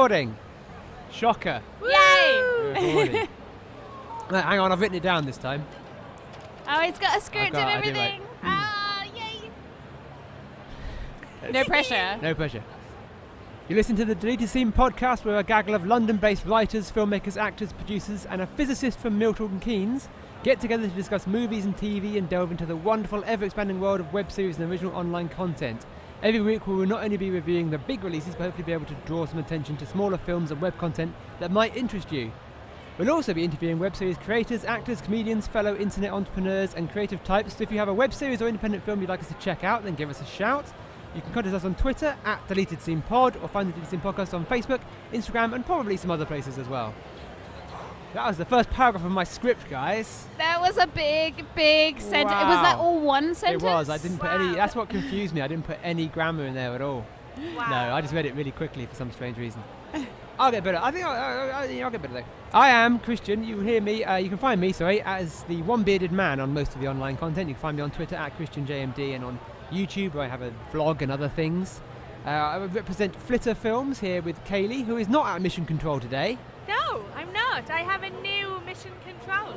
recording. Shocker. Yay! We're recording. No, hang on, I've written it down this time. Oh, it's got a script and everything. Yay! No pressure. No pressure. You listen to the Deleted Scene podcast, where a gaggle of London-based writers, filmmakers, actors, producers, and a physicist from Milton Keynes get together to discuss movies and TV and delve into the wonderful, ever-expanding world of web series and original online content. Every week we will not only be reviewing the big releases, but hopefully be able to draw some attention to smaller films and web content that might interest you. We'll also be interviewing web series creators, actors, comedians, fellow internet entrepreneurs and creative types. So if you have a web series or independent film you'd like us to check out, then give us a shout. You can contact us on Twitter at Deleted Scene Pod, or find the Deleted Scene Podcast on Facebook, Instagram, and probably some other places as well. That was the first paragraph of my script, guys. That was a big sentence. Wow. Was that all one sentence? It was. I didn't put any. That's what confused me. I didn't put any grammar in there at all. Wow. No, I just read it really quickly for some strange reason. I'll get better. I think I'll get better though. I am Christian. You hear me. You can find me, as the one-bearded man on most of the online content. You can find me on Twitter at ChristianJMD and on YouTube, where I have a vlog and other things. I represent Flitter Films here with Kaylee, who is not at Mission Control today. No, I'm not. I have a new mission control.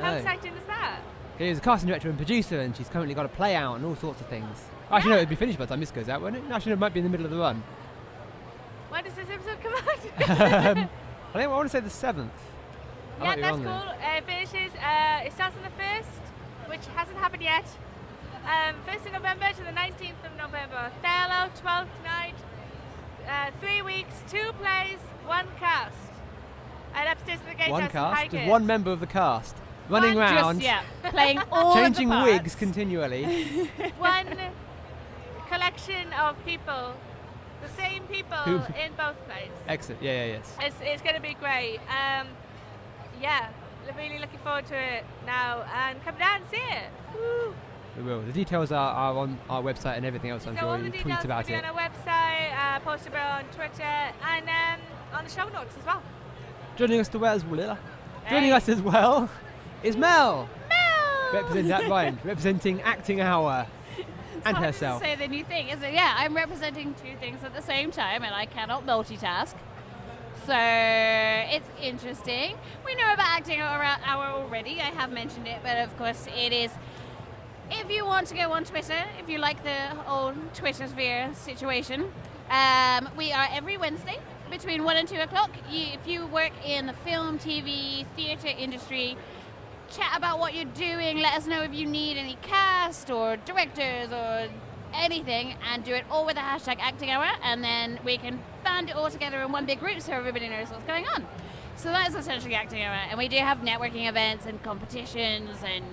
How No. exciting is that? She's a casting director and producer, and she's currently got a play out and all sorts of things. Actually, no, it'll be finished by the time this goes out, won't it? Actually, it might be in the middle of the run. When does this episode come out? I want to say the 7th. I might Yeah, be that's wrong cool. there. It finishes, it starts on the 1st, which hasn't happened yet. 1st of November to the 19th of November. Othello, 12th night. 3 weeks, 2 plays, 1 cast. And upstairs in the gatehouse One in cast, just Highgate. one member of the cast, running One- round, Playing all changing the parts. wigs continually. One collection of people, the same people Who- in both plays. Excellent. Yeah, yes. It's going to be great. Yeah, really looking forward to it now, and come down and see it. Woo. We will. The details are on our website and everything else. I'm So sure all you the tweet details will about be it. on our website, posted on Twitter, and on the show notes as well. Joining us as well is Mel. Representing Acting Hour and Hard herself. to say the new thing, is it? Yeah, I'm representing 2 things at the same time, and I cannot multitask. So it's interesting. We know about Acting Hour already. I have mentioned it, but of course it is. If you want to go on Twitter, if you like the whole Twitter sphere situation, we are every Wednesday between 1 and 2 o'clock. If you work in the film, TV, theatre industry, chat about what you're doing. Let us know if you need any cast or directors or anything, and do it all with the hashtag Acting Hour, and then we can band it all together in one big group so everybody knows what's going on. So that is essentially Acting Hour, and we do have networking events and competitions and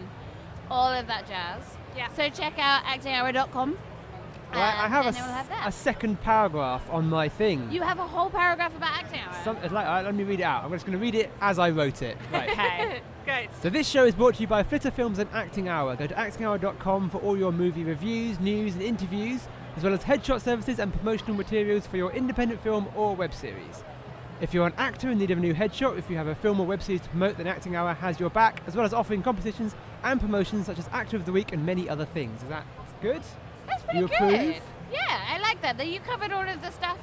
all of that jazz. Yeah. So check out actinghour.com. Well, I have and it will have a that. second paragraph on my thing. You have a whole paragraph about Acting Hour. Let me read it out. I'm just going to read it as I wrote it. Right. Okay. Great. So this show is brought to you by Flitter Films and Acting Hour. Go to actinghour.com for all your movie reviews, news and interviews, as well as headshot services and promotional materials for your independent film or web series. If you're an actor in need of a new headshot, if you have a film or web series to promote, then Acting Hour has your back, as well as offering competitions and promotions such as Actor of the Week and many other things. Is that good? That's pretty You good. approve? Yeah, I like that. That you covered all of the stuff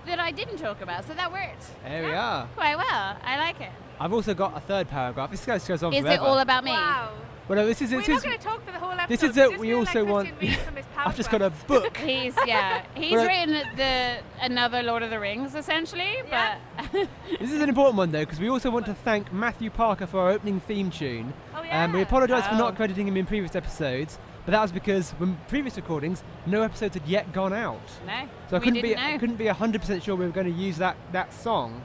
that I didn't talk about, so that worked. There we are. Quite well. I like it. I've also got a third paragraph. This goes on Is forever. it all about me? Wow. Well, no, this is We're not going to talk for the whole episode. this is We're it. just We gonna also let want. Christian read from his I've just got a PowerPoint. book. He's Well, written another Lord of the Rings essentially, Yeah. but This is an important one though, because we also want to thank Matthew Parker for our opening theme tune. Oh, yeah. We apologise for Oh. not crediting him in previous episodes, but that was because when previous recordings, no episodes had yet gone out. no, So I we couldn't be didn't know. I couldn't be 100% sure we were going to use that song,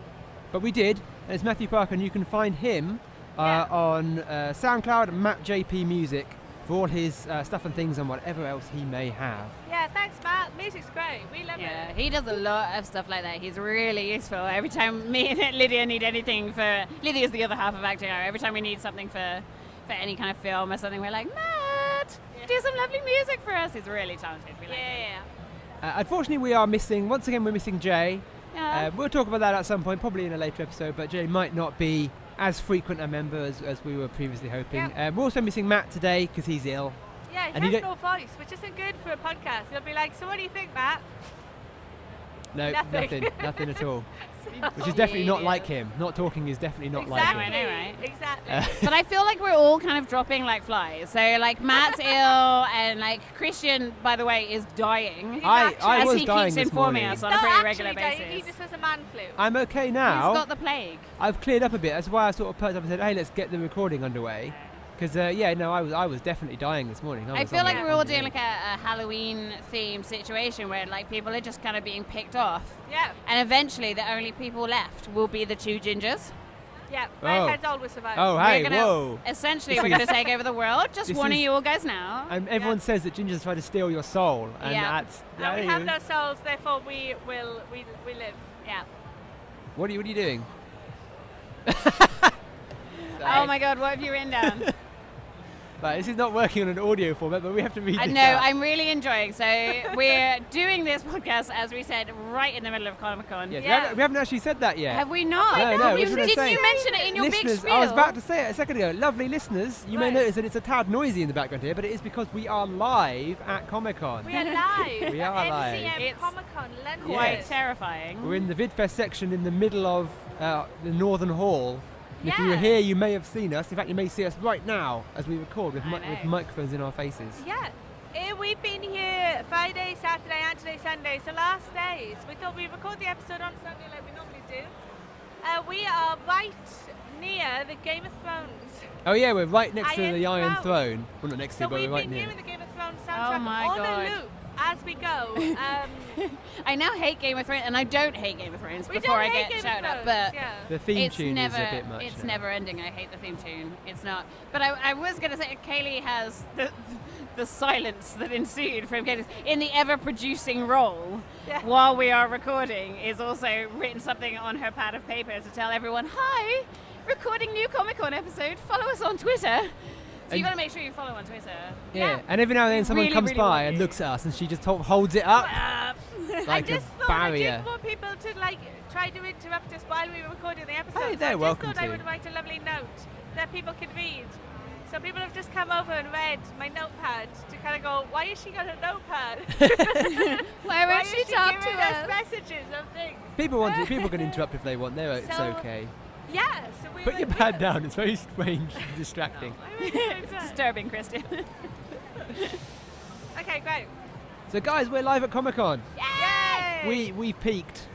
but we did. And it's Matthew Parker, and you can find him on SoundCloud, Matt JP Music, for all his stuff and things and whatever else he may have. Yeah, thanks, Matt. Music's great. We love Yeah, it. he does a lot of stuff like that. He's really useful. Every time me and Lydia need anything for... Lydia's the other half of Acting Hour. Every time we need something for any kind of film or something, we're like, Matt, do some lovely music for us. He's really talented. We like him. Yeah. Unfortunately, we're missing Jay. Yeah. We'll talk about that at some point, probably in a later episode, but Jay might not be as frequent a member as we were previously hoping. Yep. We're also missing Matt today because he's ill. Yeah, And he he has no voice, which isn't good for a podcast. He'll be like, so what do you think, Matt? No, Nothing. nothing at all. Which is definitely not like him. Not talking is definitely not like him. I know, right? Exactly. But I feel like we're all kind of dropping like flies. So like Matt's ill, and like Christian, by the way, is dying. I as was he dying keeps this informing morning. us on Not a pretty actually regular dying, basis. he just has a man flu. I'm okay now. He's got the plague. I've cleared up a bit. That's why I sort of perked up and said, "Hey, let's get the recording underway." Because I was definitely dying this morning. I feel like we're all doing like a Halloween themed situation where like people are just kind of being picked off, Yeah. and eventually the only people left will be the two gingers. Yeah. Oh. Redheads always survive. Oh, hey, We're gonna, whoa! Essentially, This we're going is- to take over the world. Just this warning is- you all guys now. And everyone says that gingers try to steal your soul, and Yeah. that's. And we have no souls, therefore we live. Yeah. What are you doing? Oh my God, what have you written down? Right, this is not working on an audio format, but we have to read I this know, out. I'm really enjoying. So we're doing this podcast, as we said, right in the middle of Comic-Con. Yes, Yeah. we haven't actually said that yet. Have we not? No, you, we shouldn't didn't say. you mention it in your big Listeners, spiel? I was about to say it a second ago. Lovely listeners, you may Right. notice that it's a tad noisy in the background here, but it is because we are live at Comic-Con. We are live. We are at live. MCM It's Comic-Con London. Quite Yes. terrifying. We're in the VidFest section in the middle of the Northern Hall. And if you were Yeah. here, you may have seen us. In fact, you may see us right now as we record with, I with know. microphones in our faces. Yeah. We've been here Friday, Saturday, and today Sunday, so last days. We thought we'd record the episode on Sunday like we normally do. We are right near the Game of Thrones. Oh yeah, we're right next to Iron the Iron Throne. Throne. Well, not next to, So but we're we've right been near. hearing the Game of Thrones soundtrack my on God. a loop as we go. I now hate Game of Thrones, and I don't hate Game of Thrones We before don't I hate get Game shouted of at, Thrones, but yeah. The theme it's tune never, is a bit much. it's now. never ending. I hate the theme tune. It's not. But I was going to say, Kaylee has the silence that ensued from Kaylee in the ever-producing role Yeah. while we are recording is also written something on her pad of paper to tell everyone, hi, recording new Comic-Con episode, follow us on Twitter. So you've And- got to make sure you follow on Twitter. Yeah, and every now and then someone really, comes really by want and you. looks at us and she just holds it up I like a just thought barrier. I didn't want people to try to interrupt us while we were recording the episode. Hey, so they're I welcome just thought I to. would write a lovely note that people could read. So people have just come over and read my notepad to kind of go, why has she got a notepad? Why Why won't is she she talk giving to us us? messages of things? People can interrupt if they want. It's So- okay. Yeah, so we Put were- your we pad were- down. It's very strange and distracting. I really don't It's know. disturbing, Kristen. Okay, great. So guys, we're live at Comic-Con. Yay! We peaked.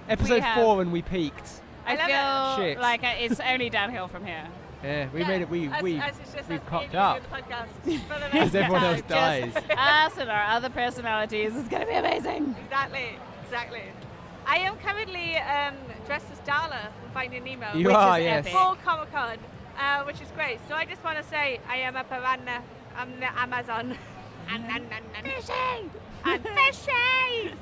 Episode have. 4 and we peaked. I love feel Shit. like it's only downhill from here. Yeah, we Yeah, made it. as it's just we've us cocked being up. doing the podcast for the As next everyone else time. dies. Us and our other personalities is going to be amazing. Exactly. I am currently dressed as Darla from Finding Nemo. You Which are, is yes. epic. For Comic Con, which is great. So I just want to say I am a piranha. I'm the Amazon. Fishing! And fishing!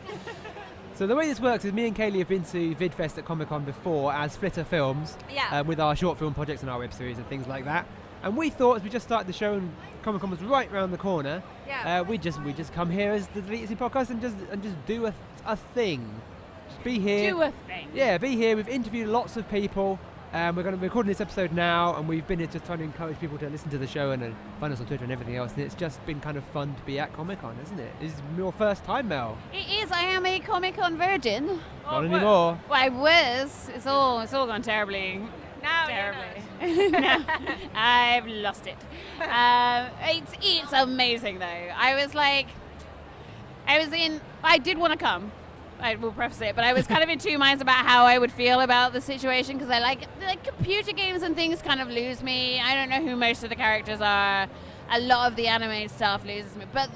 So the way this works is me and Kaylee have been to VidFest at Comic-Con before as Flitter Films Yeah. with our short film projects and our web series and things like that. And we thought as we just started the show and Comic-Con was right round the corner, Yeah. we just come here as the Deleted Scene podcast and just do a thing. Just be here. Do a thing. Yeah, be here. We've interviewed lots of people. We're going to be recording this episode now, and we've been here just trying to encourage people to listen to the show and find us on Twitter and everything else. And it's just been kind of fun to be at Comic-Con, isn't it? This is your first time, Mel. It is. I am a Comic-Con virgin. Not anymore. Well, I was. It's all gone terribly. Now Terribly. No, I've lost it. It's amazing though. I did want to come. I will preface it, but I was kind of in two minds about how I would feel about the situation because I like computer games and things kind of lose me. I don't know who most of the characters are. A lot of the animated stuff loses me, but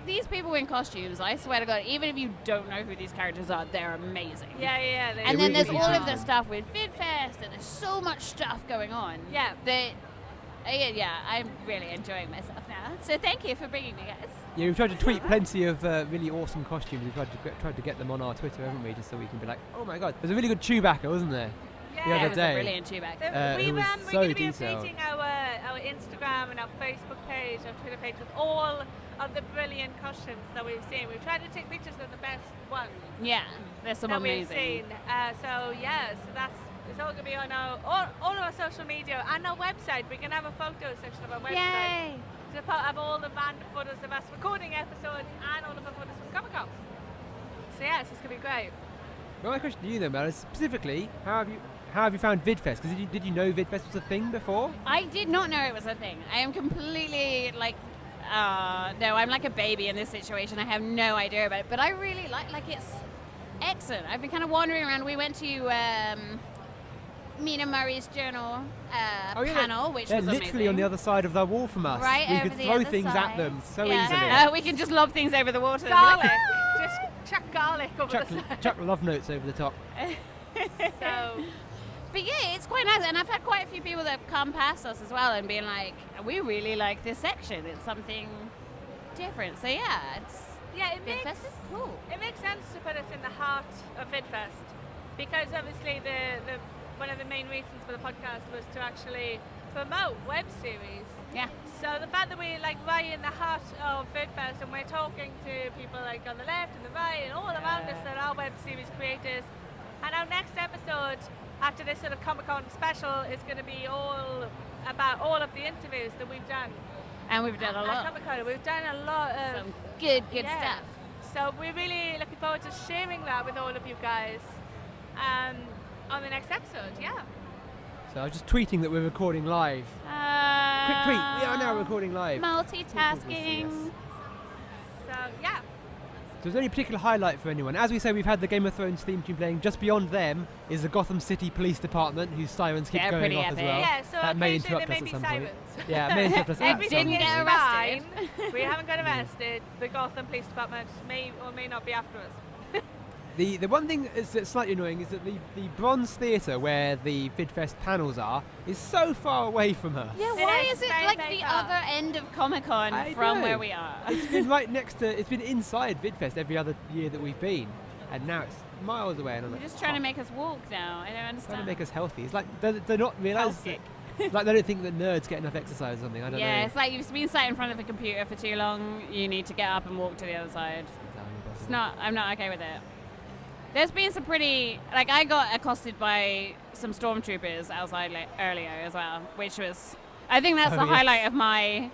these people in costumes, I swear to God, even if you don't know who these characters are, they're amazing. Yeah. And then there's really all do. of the stuff with VidFest, and there's so much stuff going on. Yeah. That, I'm really enjoying myself now. So thank you for bringing me, guys. Yeah, we've tried to tweet plenty of really awesome costumes. We've tried to get them on our Twitter, haven't we? Just so we can be like, oh my God, there's a really good Chewbacca, wasn't there? Yeah. The other It was day. a brilliant Chewbacca. it was we're so going to be detailed. updating our Instagram and our Facebook page, our Twitter page with all of the brilliant costumes that we've seen. We've tried to take pictures of the best ones Yeah, there's some that we've amazing. seen. So it's all going to be on all of our social media and our website. We're going to have a photo section of our website. Yay! To have all the random photos of us recording episodes and all of the photos from Comic Con. So yes, it's going to be great. Well, my question to you then, Mel, is specifically, how have you found VidFest? Because did you know VidFest was a thing before? I did not know it was a thing. I am completely no, I'm like a baby in this situation. I have no idea about it, but I really like it's excellent. I've been kind of wandering around. We went to Mina Murray's journal panel, which was literally amazing. on the other side of the wall from us. Right, we over could the throw other things side. at them so Yeah. easily. We can just lob things over the water. Garlic. Just chuck garlic over the side. Chuck love notes over the top. So, But yeah, it's quite nice, and I've had quite a few people that have come past us as well and been like, we really like this section. It's something different. So yeah, it makes VidFest is cool. It makes sense to put us in the heart of VidFest because obviously the one of the main reasons for the podcast was to actually promote web series. Yeah. So the fact that we're like right in the heart of VidFest and we're talking to people like on the left and the right and all around us that are web series creators, and our next episode after this sort of Comic-Con special is going to be all about all of the interviews that we've done. And we've done a lot. At Comic-Con. We've done a lot of Some good stuff. So we're really looking forward to sharing that with all of you guys on the next episode. Yeah. So I was just tweeting that we're recording live. Quick tweet, we are now recording live. Multitasking. So yeah. So is there any particular highlight for anyone? As we say, we've had the Game of Thrones theme tune playing. Just beyond them is the Gotham City Police Department, whose sirens keep They're going pretty off epic. as well. Yeah. So That may occasionally interrupt there us may at be some sirens. point. Yeah, it may interrupt us at They some didn't point. get Fine. arrested. We haven't got arrested. The Gotham Police Department may or may not be after us. The one thing that's slightly annoying is that the Bronze Theatre, where the VidFest panels are, is so far away from her. Yeah, It why is is it very, like very the far. other end of Comic-Con I from know. where we are? It's been right next to, it's been inside VidFest every other year that we've been, and now it's miles away. And I'm You're like, just trying to "Oh, make us walk now. I don't trying understand. to make us healthy. It's like they're not realising. Like they don't think that nerds get enough exercise or something. I don't Yeah, know. it's like you've been sat in front of a computer for too long. You need to get up and walk to the other side. It's not. I'm not okay with it. There's been some pretty, I got accosted by some stormtroopers outside earlier as well, which was, I think that's the yes. highlight of my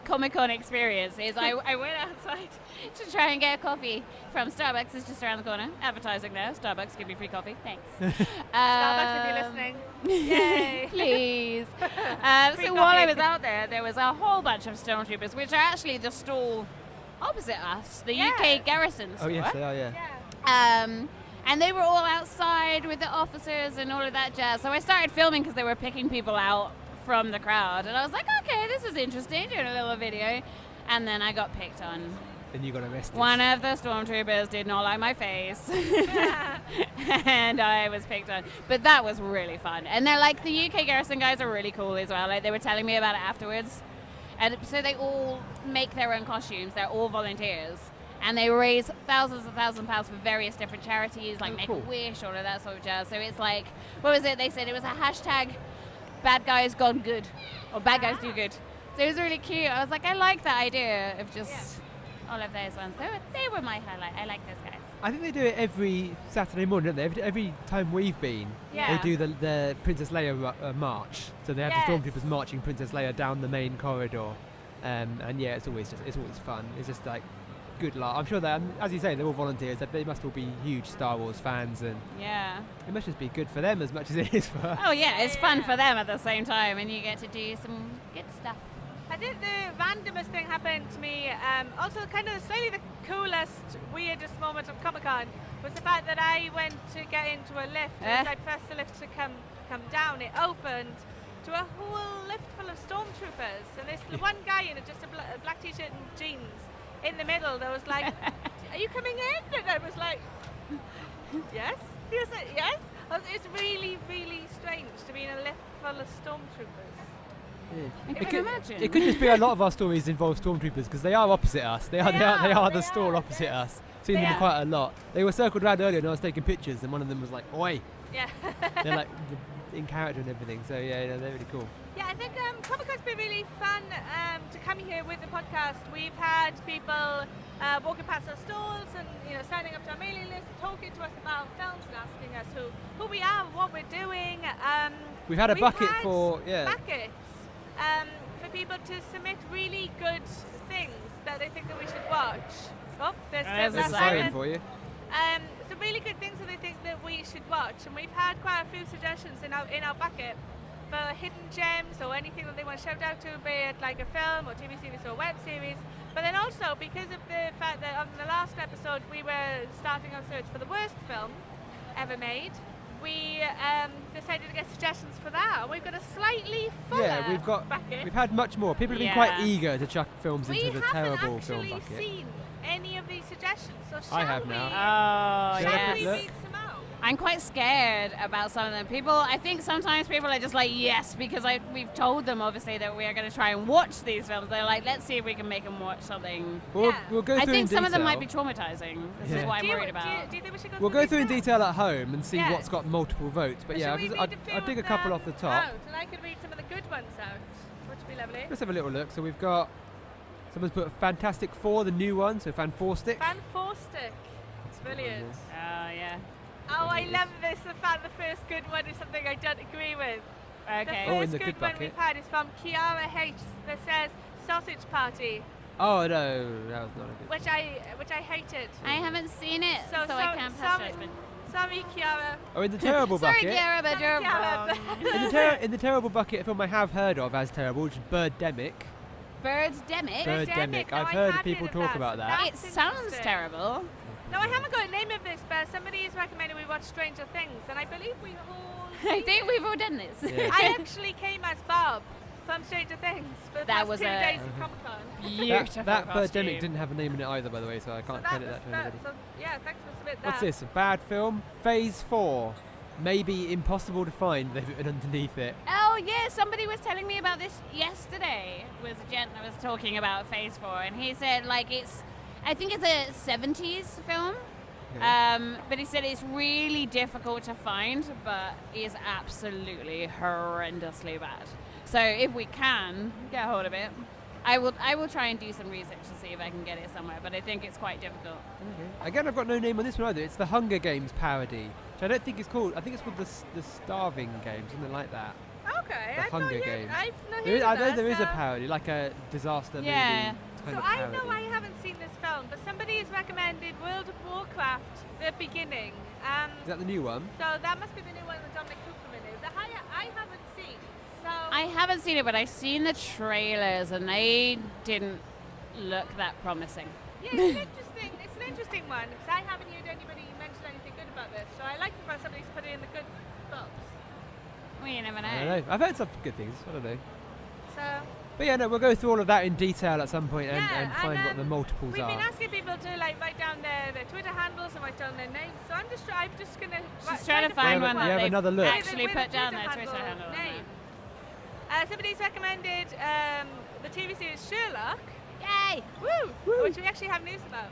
Comic-Con experience. Is I went outside to try and get a coffee from Starbucks. It's just around the corner. Advertising there. Starbucks, give me free coffee. Thanks. Starbucks, if you're listening. Yay. Please. Free So while I coffee. was out there was a whole bunch of stormtroopers, which are actually the stall opposite us, the Yeah. UK garrison Oh store. yes, they are. Yeah. Yeah. And they were all outside with the officers and all of that jazz. So I started filming because they were picking people out from the crowd. And I was like, okay, this is interesting, doing a little video. And then I got picked on. Then you got arrested. One of the stormtroopers did not like my face. And I was picked on. But that was really fun. And they're like, the UK garrison guys are really cool as well. Like, they were telling me about it afterwards. And so they all make their own costumes. They're all volunteers. And they raise thousands and thousands of pounds for various different charities, like cool. Make-A-Wish, all of that sort of jazz. So it's like, what was it? They said it was a hashtag bad guys gone good, or bad guys do good. So it was really cute. I was like, I like that idea of just all of those ones. They were my highlight. I like those guys. I think they do it every Saturday morning, don't they? Every time we've been, Yeah. they do the Princess Leia march. So they have Yes. the stormtroopers marching Princess Leia down the main corridor, and yeah, it's always fun. It's just like good laugh. I'm sure that, as you say, they're all volunteers. They must all be huge Star Wars fans, and Yeah. it must just be good for them as much as it is for us. Oh yeah, it's fun for them at the same time, and you get to do some good stuff. I think the randomest thing happened to me, also kind of slightly the coolest, weirdest moment of Comic-Con was the fact that I went to get into a lift. As I pressed the lift to come down, it opened to a whole lift full of stormtroopers. And this one guy in just a black t-shirt and jeans in the middle that was like, are you coming in? And I was like, yes. He was like, yes. It's really, really strange to be in a lift full of stormtroopers. I can imagine. It could just be a lot of our stories involve stormtroopers because they are opposite us. They are the They stall are, opposite yes. us. Seen They them are. quite a lot. They were circled around earlier and I was taking pictures and one of them was like, oi. Yeah. They're like in character and everything. So yeah, they're really cool. Yeah, I think Comic-Con's been really fun to come here with the podcast. We've had people walking past our stalls and signing up to our mailing list, talking to us about films and asking us who we are, what we're doing. We've had a bucket had for buckets for people to submit really good things that they think that we should watch Oh, there's There's There's Film a Last siren Siren. for you. Some really good things that I think that we should watch, and we've had quite a few suggestions in our bucket for hidden gems or anything that they want to shout out to, be it like a film or TV series or web series. But then also, because of the fact that on the last episode we were starting our search for the worst film ever made, we decided to get suggestions for that. We've got a slightly fuller bucket. We've had much more. People have been Yeah. quite eager to chuck films We into the haven't terrible film actually bucket. seen any of these suggestions, so shall I have we? now. Oh, Shall I Shall quick we look? read some out? I'm quite scared about some of them. I think sometimes people are just like, yes, because we've told them obviously that we are going to try and watch these films. They're like, let's see if we can make them watch something. We'll go I through think in some of them detail. might be traumatizing. This is Yeah. what I'm Do you- worried do about. you think we should go We'll go these through in now? detail at home and see Yeah. what's got multiple votes. But yeah, Shall we I'll read a few dig a of couple them off the top. out, and I could read some of the good ones out, which would be lovely. Let's have a little look. So we've got someone's put Fantastic Four, the new one. So Fan Four Stick. Fan Four Stick. It's brilliant. Oh, yeah. Oh, I love this. The first good one is something I don't agree with. Okay. The Oh, in first the good good one bucket. we've had is from Kiara H. that says Sausage Party, Oh no, that was not a good. which I hated. I haven't seen it, so I can't pass judgment. Sorry, Kiara. Oh, in the terrible Sorry, bucket. Kiara, but you're Sorry, wrong. In the terrible bucket, a film I have heard of as terrible, which is Birdemic. Birdemic? Birdemic. No, I've I heard have people heard of talk that. about that. It That's sounds interesting. terrible. No, I haven't got a name of this, but somebody has recommended we watch Stranger Things, and I believe we all. I think we've all done this. Yeah. I actually came as Bob from Stranger Things for the That past was 2 a- days of Comic Con. Beautiful That costume. Birdemic didn't have a name in it either, by the way, so I can't credit that to anybody. So, yeah, thanks for submitting that. What's this? A bad film? Phase 4. Maybe impossible to find. They've written underneath it. Oh yeah, somebody was telling me about this yesterday. It was a gent that was talking about Phase 4, and he said like I think it's a 70s film. Yeah. But he said it's really difficult to find, but is absolutely horrendously bad. So if we can get hold of it, I will try and do some research to see if I can get it somewhere. But I think it's quite difficult. Okay. Again, I've got no name on this one either. It's the Hunger Games parody, which I don't think it's called. I think it's called the Starving Game, something like that. Okay, The I've Hunger not heard, Games. I've not There is, heard I of know that, there is a so- parody, like a disaster movie Yeah. kind So of I parody. know I haven't seen this film, but somebody has recommended World of Warcraft, the beginning, and Is that the new one? so that must be the new one with Dominic Cooperman in it. That I haven't seen. So I haven't seen it, but I've seen the trailers, and they didn't look that promising. yeah, it's an interesting one because I haven't heard anybody mention anything good about this. So I like the fact somebody's put it in the good books. Well, you never know. I don't know. I've heard some good things. I don't know. So But yeah, no, we'll go through all of that in detail at some point and, Yeah, and find what and, the multiples we've are. been asking people to like write down their Twitter handles and write down their names. So I'm just gonna. She's trying to find You one have that they've another look. actually With a put down their Twitter handle handle. on name. there. Somebody's recommended the TV series Sherlock. Yay! Woo! Which we actually have news about.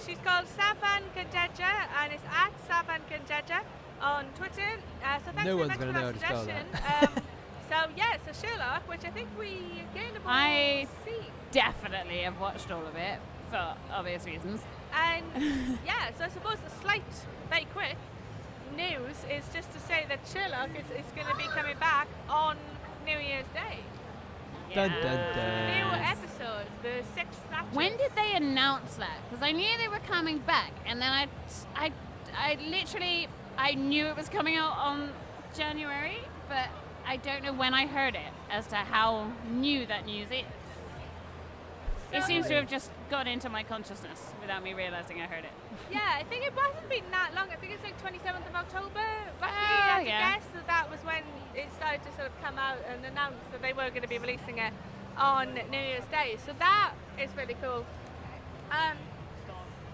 She's called Safan Kanjaja and it's at Safan Kanjaja on Twitter. So thanks No very one's much for gonna know how to spell suggestion. So Sherlock, which I think we again have all I- seen. Definitely have watched all of it for obvious reasons. And yeah, so I suppose the slight, very quick news is just to say that Sherlock is going to be coming back on New Year's Day. Dun, dun, dun. New Yes. episode, the 6th Matches. When did they announce that? Because I knew they were coming back, and then I literally I knew it was coming out on January, but I don't know when I heard it as to how new that news is. It seems to have just got into my consciousness without me realizing I heard it. Yeah, I think it wasn't been that long. I think it's like 27th of October. Roughly, Oh, I yeah. guess that was when it started to sort of come out and announce that they were going to be releasing it on New Year's Day. So that is really cool.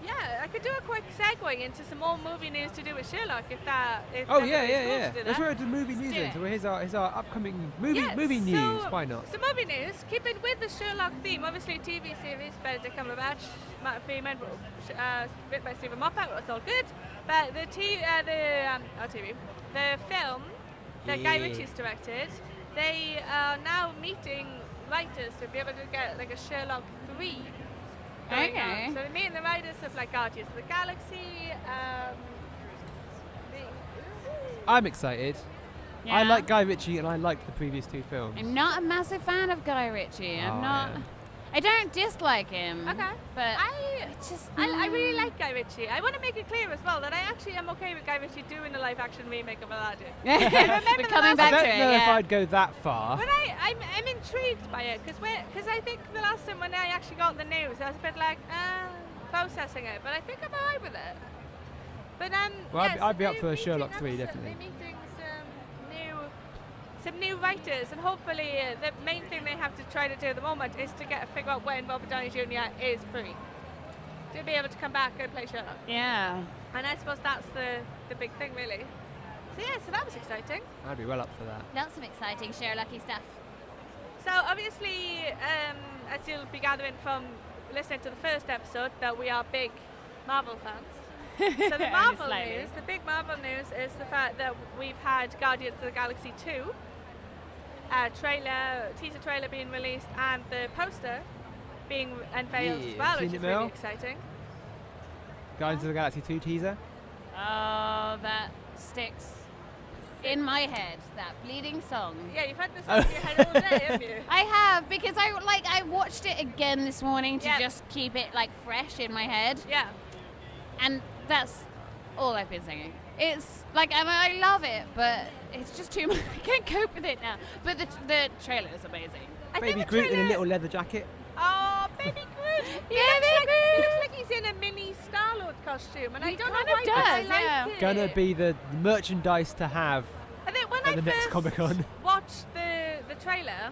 Yeah, I could do a quick segue into some more movie news to do with Sherlock if Oh yeah, everybody's yeah, cool yeah. to do Let's that. go to movie news do then. it. So here's our upcoming movie Yeah, news. so- Why not? So movie news, keeping with the Sherlock theme, obviously TV series, Benedict Cumberbatch, Matt Freeman, written by Stephen Moffat, it's all good. But the film that Guy Yeah. Ritchie's directed, they are now meeting writers to be able to get like a Sherlock 3 going Okay. on. So they're meeting the writers of like Guardians of the Galaxy, I'm excited. I Yeah. like Guy Ritchie and I liked the previous two films. I'm not a massive fan of Guy Ritchie. I'm Oh, not. yeah. I don't dislike him. Okay. But I really like Guy Ritchie. I want to make it clear as well that I actually am okay with Guy Ritchie doing a live-action remake of Aladdin. We're coming I back don't to it. know if Yeah. I'd go that far. But I'm intrigued by it because I think the last time when I actually got the news, I was a bit like, processing it. But I think I'm alright with it. But Well, yes, I'd be up they're for a meeting Sherlock up 3, some- definitely. They're meeting some new writers, and hopefully the main thing they have to try to do at the moment is to figure out when Robert Downey Jr. is free to be able to come back and play Sherlock. Yeah. And I suppose that's the big thing, really. So yeah, so that was exciting. I'd be well up for that. That's some exciting Sherlocky stuff. So obviously, as you'll be gathering from listening to the first episode, that we are big Marvel fans. So the Marvel Slightly. news, the big Marvel news is the fact that we've had Guardians of the Galaxy 2 teaser trailer being released, and the poster being unveiled Yeah, as well, seen which it, is Mel? really exciting. Guardians of the Galaxy 2 teaser. Oh, that sticks in my head. That bleeding song. Yeah, you've had this on your head all day, haven't you? I have, because I watched it again this morning to Yeah. just keep it like fresh in my head, Yeah. and that's all I've been singing. It's like I love it, but it's just too much. I can't cope with it now. But the trailer is amazing. I Baby think the Groot in a trailer- little leather jacket. Oh, baby Groot! He looks like he's in a mini Star-Lord costume, and I don't know kind why, of but I does, like yeah. it. Gonna be the merchandise to have I think when at I the next first Comic-Con. watched the trailer,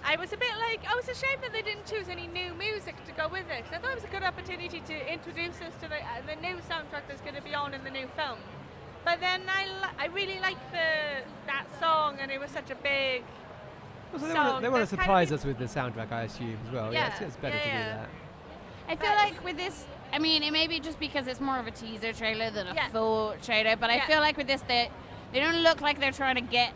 I was a bit like, I was ashamed that they didn't choose any new music to go with it, 'cause I thought it was a good opportunity to introduce us to the new soundtrack that's going to be on in the new film. But then I really liked that song, and it was such a big Also, song. they want to That's kind of surprise been- us with the soundtrack, I assume, as well. Yeah, It's better yeah, to yeah. do that. I feel like with this, I mean, it may be just because it's more of a teaser trailer than a Yeah. full trailer, but I Yeah. feel like with this, they don't look like they're trying to get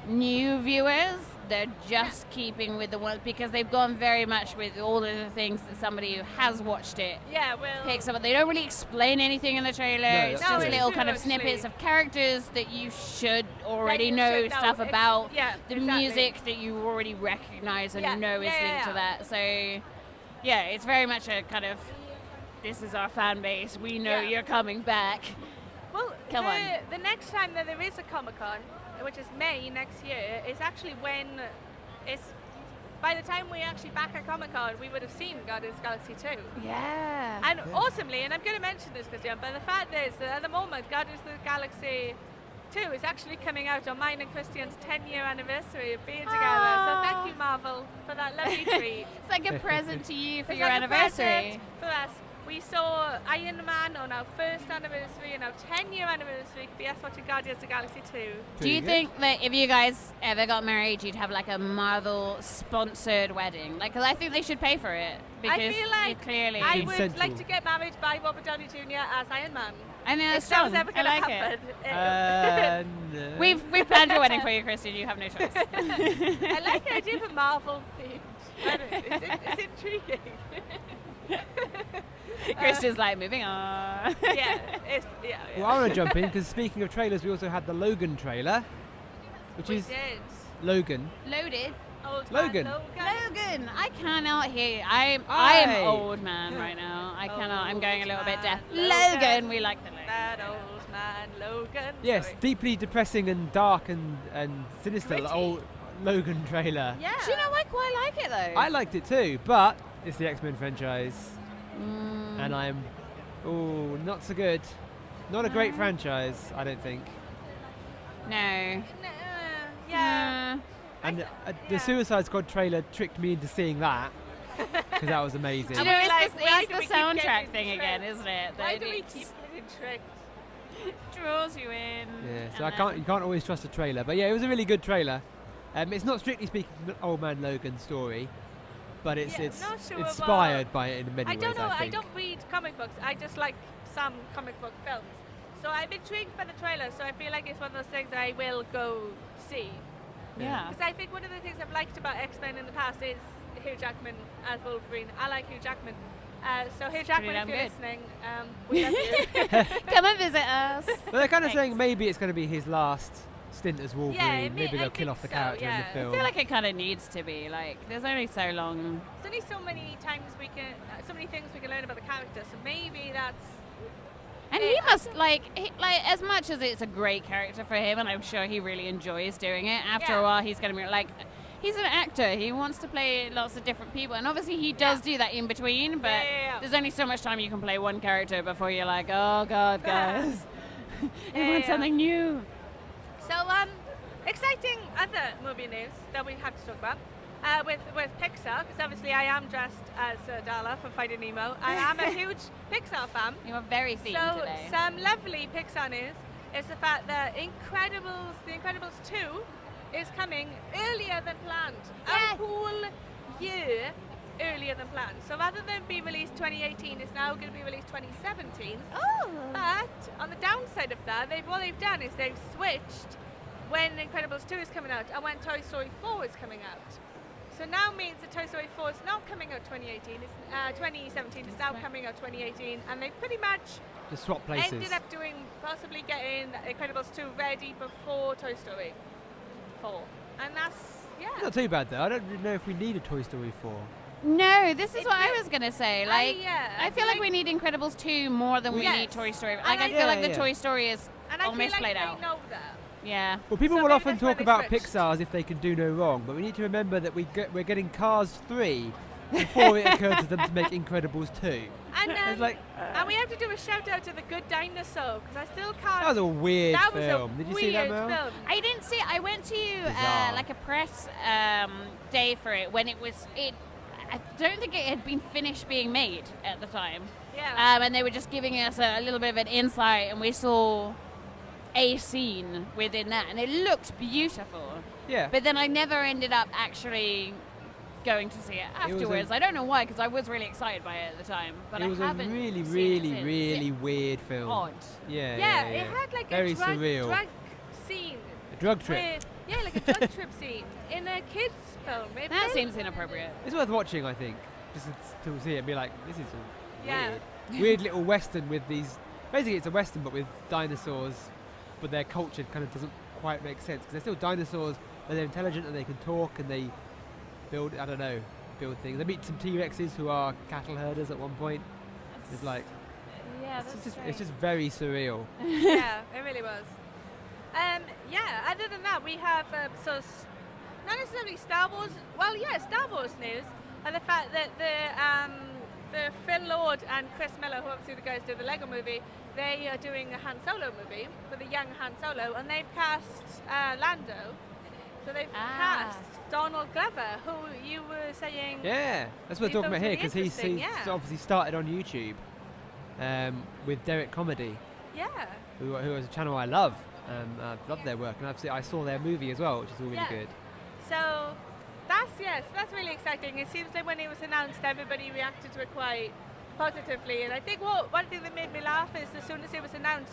new viewers. They're just keeping with the ones, because they've gone very much with all of the things that somebody who has watched it Yeah, well, picks up. They don't really explain anything in the trailer. No, It's that's just true. little It's kind of true, snippets actually. of characters that you should already you know should know. stuff It's- about. yeah, The exactly. music that you already recognize and Yeah, you know is yeah, linked to yeah. that. So, yeah, it's very much a kind of, this is our fan base. We know Yeah. you're coming back. Well, Come on. the next time that there is a Comic-Con, which is May next year, is actually when it's. By the time we actually back at Comic-Con, we would have seen Guardians of the Galaxy 2. Yeah. And awesomely, and I'm going to mention this, Christian, but the fact is that at the moment, Guardians of the Galaxy 2 is actually coming out on mine and Christian's 10-year anniversary of being together. So thank you, Marvel, for that lovely treat. It's like a present to you for It's your like a anniversary. present for us. We saw Iron Man on our first anniversary and our 10-year anniversary. Could be us watching Guardians of the Galaxy 2. Do you Pretty good. think that if you guys ever got married, you'd have like a Marvel sponsored wedding? Like, 'cause I think they should pay for it, because I feel like you clearly. I It's would central. like to get married by Robert Downey Jr. as Iron Man. I know If that's that was strong. ever I going to like happen. it. No. We've planned your wedding for you, Kristen. You have no choice. I like the idea of a Marvel themed. It's intriguing. Kristen's like, moving on. yeah. Well, I want to jump in because speaking of trailers, we also had the Logan trailer, which We is did. Logan. Loaded. Old Logan. Man Logan, I cannot hear you. I Aye. am old man right now. I cannot. I'm going a little bit deaf. Old man Logan, Logan. we like the Logan. That old man, Logan. Yes, Sorry. deeply depressing and dark and sinister. The Gritty. old Logan trailer. Yeah. Do you know, I quite like it though. I liked it too, but it's the X-Men franchise, Mm, and I'm, not so good. Not a great No. franchise, I don't think. no. Yeah. And Yeah. the Suicide Squad trailer tricked me into seeing that because that was amazing. Do you know, We're it's, like, the, why it's do the we keep soundtrack getting thing again, isn't it? Why That do we it keep getting tricked? draws you in? Yeah, so and you can't always trust a trailer, but yeah, it was a really good trailer. It's not strictly speaking the Old Man Logan story, but it's Yeah, not sure inspired by it in many I ways. don't know. I I think. don't read comic books. I just like some comic book films. So I'm intrigued by the trailer. So I feel like it's one of those things that I will go see. Yeah. Because I think one of the things I've liked about X-Men in the past is Hugh Jackman as Wolverine. I like Hugh Jackman. So Hugh Jackman, if damn you're good. listening, we love you. Come and visit us. But they're kind of Thanks. saying maybe it's going to be his last stint as Wolverine. Yeah, Maybe I they'll kill think off the so, character in the yeah. I film. feel like it kind of needs to be. Like, there's only so long. There's only so many times so many things we can learn about the character. So maybe that's. And he must, like, as much as it's a great character for him, and I'm sure he really enjoys doing it, after Yeah. a while he's going to be, like, he's an actor. He wants to play lots of different people. And obviously he does do that in between, but Yeah. there's only so much time you can play one character before you're like, oh, God, guys. I want something new. So, exciting other movie news that we have to talk about with Pixar, because obviously I am dressed as Darla from Finding Nemo. I am a huge Pixar fan. You are very themed So, today. some lovely Pixar news is the fact that The Incredibles 2 is coming earlier than planned. Yeah. A whole year earlier than planned. So rather than be released 2018, it's now going to be released 2017. Oh. But on the downside of that, what they've done is they've switched when Incredibles 2 is coming out and when Toy Story 4 is coming out. So now means that Toy Story 4 is not coming out 2018, it's 2017, it's now coming out 2018, and they pretty much Just swap places. ended up possibly getting Incredibles 2 ready before Toy Story 4. And that's, It's not too bad though. I don't really know if we need a Toy Story 4. No, this is what I was going to say. Like, I feel like we need Incredibles 2 more than we Yes. need Toy Story. And Like, I I- feel like Yeah, the yeah. Toy Story is And I feel almost like played they out. know that. Yeah. Well, people So will maybe often that's why talk they about switched. Pixar as if they can do no wrong, but we need to remember that we're getting Cars 3 before it occurred to them to make Incredibles 2. And, It's like, and we have to do a shout out to The Good Dinosaur, because I still can't. that was a weird that was film. a Did you weird see that, Mel? film. I didn't see it. I went to Bizarre. like a press day for it when it was. I don't think it had been finished being made at the time. Yeah. And they were just giving us a little bit of an insight, and we saw a scene within that, and it looked beautiful. Yeah. But then I never ended up actually going to see it was a- afterwards. I don't know why, because I was really excited by it at the time. But It was I a haven't really, seen really, it since. really weird film. Odd. Yeah, It had like very a drug scene. A drug trip. Like a drug trip scene in a kids' film. That seems inappropriate. It's worth watching, I think, just to see it and be like, this is Yeah. weird little western with these. Basically, it's a western but with dinosaurs, but their culture kind of doesn't quite make sense because they're still dinosaurs, but they're intelligent and they can talk and they build things. They meet some T-Rexes who are cattle herders at one point. It's like Yeah, it's just very surreal. Yeah, it really was. Other than that, we have not necessarily Star Wars. Well, yeah, Star Wars news, and the fact that the Phil Lord and Chris Miller, who obviously the guys do the Lego movie, they are doing a Han Solo movie with a young Han Solo, and they've cast Lando. So they've cast Donald Glover, who you were saying. Yeah, that's what we're He talking thought about it here was because really he's interesting, yeah. obviously started on YouTube with Derek Comedy, Yeah. who is a channel I love. I love their work, and I saw their movie as well, which is all really Yeah. good. So that's really exciting. It seems like when it was announced, everybody reacted to it quite positively. And I think one thing that made me laugh is as soon as it was announced,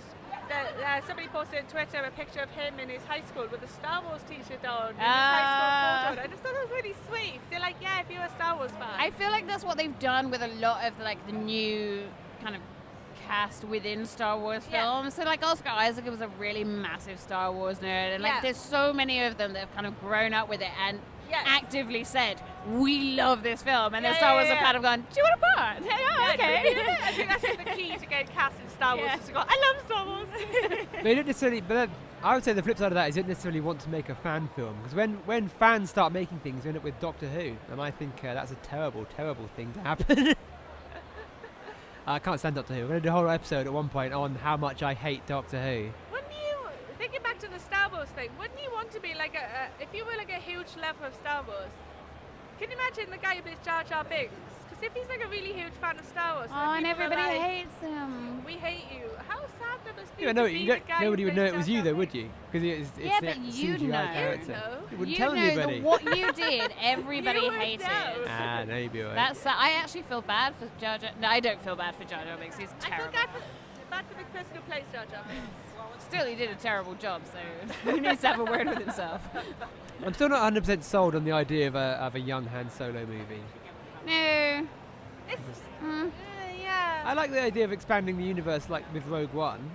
that somebody posted on Twitter a picture of him in his high school with a Star Wars t-shirt on in his high school photo. And I just thought that was really sweet. They're like, yeah, if you're a Star Wars fan. I feel like that's what they've done with a lot of the new kind of cast within Star Wars Yeah. films. So like Oscar Isaac was a really massive Star Wars nerd, and like Yeah. there's so many of them that have kind of grown up with it and Yes. actively said, we love this film, and then Yeah, Star yeah, Wars yeah. have kind of gone, do you want a part? Yeah, Yeah, okay. I think that's the key to getting cast in Star Wars. Yeah. Is to go, I love Star Wars. They don't necessarily, but then I would say the flip side of that is they don't necessarily want to make a fan film because when fans start making things, you end up with Doctor Who, and I think that's a terrible, terrible thing to happen. I can't stand Doctor Who. We're going to do a whole episode at one point on how much I hate Doctor Who. Wouldn't you, thinking back to the Star Wars thing, wouldn't you want to be like if you were like a huge lover of Star Wars, can you imagine the guy who plays Jar Jar Binks? Because if he's like a really huge fan of StarArs, Oh, then and people are everybody like, hates them. we hate you. How sad that must be. Yeah, to no, be you the don't, guy who nobody would plays know it was Jar you Jar though, would Binks. you? Because it's Yeah, the but you'd CGI know. character. You'd know. You wouldn't You tell know anybody. that what you did, everybody You would hated. know. Ah, no, you'd be alright. That's I actually feel bad for Jar Jar. No, I don't feel bad for Jar Jar Binks. He's I feel terrible. bad for the person who plays Jar Jar. Still, he did a terrible job, so he needs to have a word with himself. I'm still not 100% sold on the idea of a young Han Solo movie. No. It's, Mm. yeah. I like the idea of expanding the universe like with Rogue One.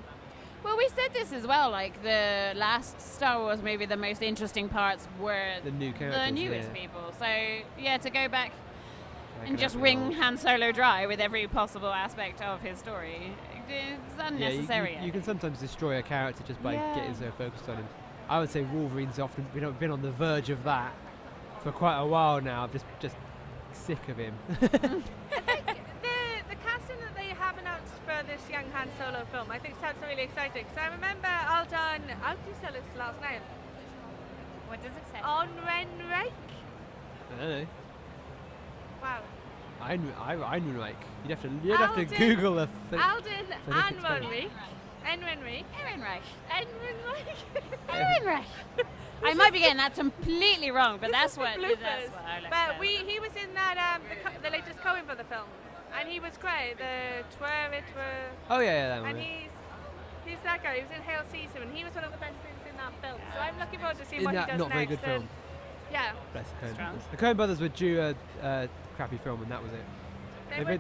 Well, we said this as well. Like the last Star Wars movie, the most interesting parts were The new characters, the newest yeah. people. So yeah, to go back Like, and just wring Han Solo dry with every possible aspect of his story, it's unnecessary. Yeah, you can sometimes destroy a character just by getting so focused on him. I would say Wolverine's often been on the verge of that for quite a while now. I'm just sick of him. The casting that they have announced for this young Han Solo film, I think sounds really exciting. So I remember Alden, how do you spell his last name? What does it say? Onrenreich? I don't know. Wow. Einrich. You'd have to Alden- Google a thing. Alden phonetic spelling. Enrenreich. Enrenreich. Ehrenreich. Enrenreich. Ehrenreich. I might be getting that completely wrong, but that's This is what the that's bloopers. what I like. But he was in that the latest Coen Brother film, and he was great. The Twere. Oh yeah, that one. And he's that guy. He was in Hail Caesar, and he was one of the best things in that film. So I'm looking forward to seeing In what he that does not next. very good film. And yeah, Bless the Coen Strong. Brothers. The Coen Brothers were due a crappy film, and that was it.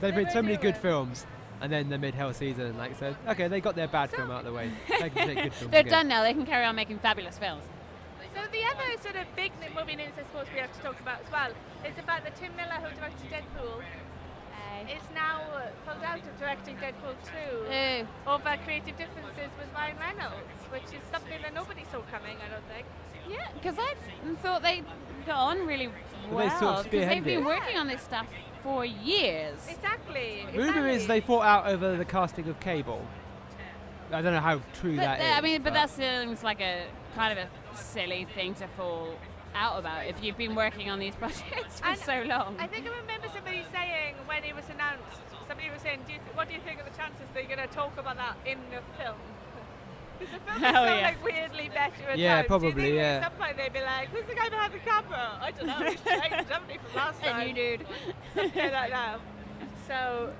They made so many good films, and then they made Hell Caesar, and like said, okay, they got their bad film out of the way. They can make good films They're again. done now. They can carry on making fabulous films. So the other sort of big movie news I suppose we have to talk about as well is the fact that Tim Miller, who directed Deadpool, is now pulled out of directing Deadpool 2 over creative differences with Ryan Reynolds, which is something that nobody saw coming, I don't think. Yeah, because I thought they got on really Well, they well. sort of Because they've spearheaded been it. working on this stuff for years. Exactly. Rumour is they fought out over the casting of Cable. I don't know how true that is. I mean, but that seems like a kind of a silly thing to fall out about if you've been working on these projects for And so long. I think I remember somebody saying when it was announced, somebody was saying, what do you think of the chances they're going to talk about that in the film? Because the film is Oh, so yeah. like weirdly better at Yeah, times. probably, Do you think yeah. At some point they'd be like, who's the guy behind the camera? I don't know, he's changed, haven't he, from last time? A new dude. Something like that. So,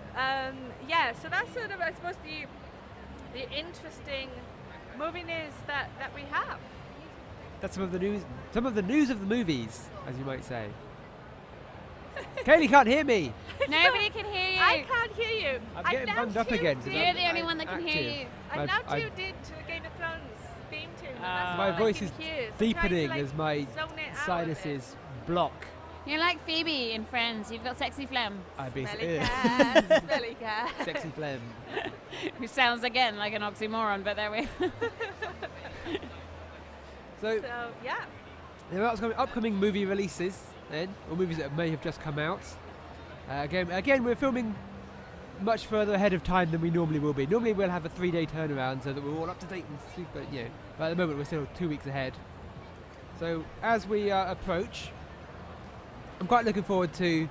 yeah, so that's sort of, I suppose, the interesting movie news that we have. That's some of the news. Some of the news of the movies, as you might say. Kaylee can't hear me. Nobody can hear you. I can't hear you. I'm And getting now bunged up Stu again. 'cause did- You're I'm- the only I'm one that can hear active. you. And I've- now I've- Stu did to the Game of Thrones theme tune. and Ah. that's My all I voice can is hear. So I'm trying to, deepening like, as my zone it out sinuses block. You're like Phoebe in Friends. You've got sexy phlegm, I a bit. basically Smelly cat, smelly cat. sexy phlegm. which sounds again like an oxymoron, but there we So So, yeah. there are upcoming movie releases then, or movies that may have just come out. Again, we're filming much further ahead of time than we normally will be. Normally we'll have a 3-day turnaround so that we're all up to date and super, but at the moment we're still 2 weeks ahead. So as we approach, I'm quite looking forward to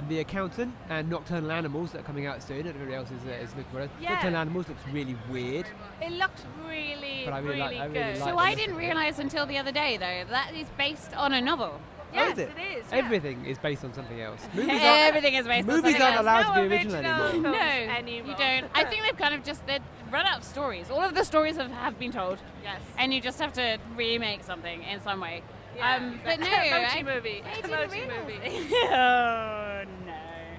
The Accountant and Nocturnal Animals that are coming out soon. Everybody else is looking for it. Yeah. Nocturnal Animals looks really weird. It looked really, But I really like- I really good. like So the I look didn't of it. realise until the other day, though, that is based on a novel. Yes, is it? it is. Yeah. Everything is based on something else. Movies aren't, Everything is based on movies something aren't else. allowed No to be original original anymore. films No, anymore. you don't. I think they've kind of they've run out of stories. All of the stories have been told, Yes. and you just have to remake something in some way. Yeah. But no, Emoji movie. I didn't Emoji realise movie. it. Oh no.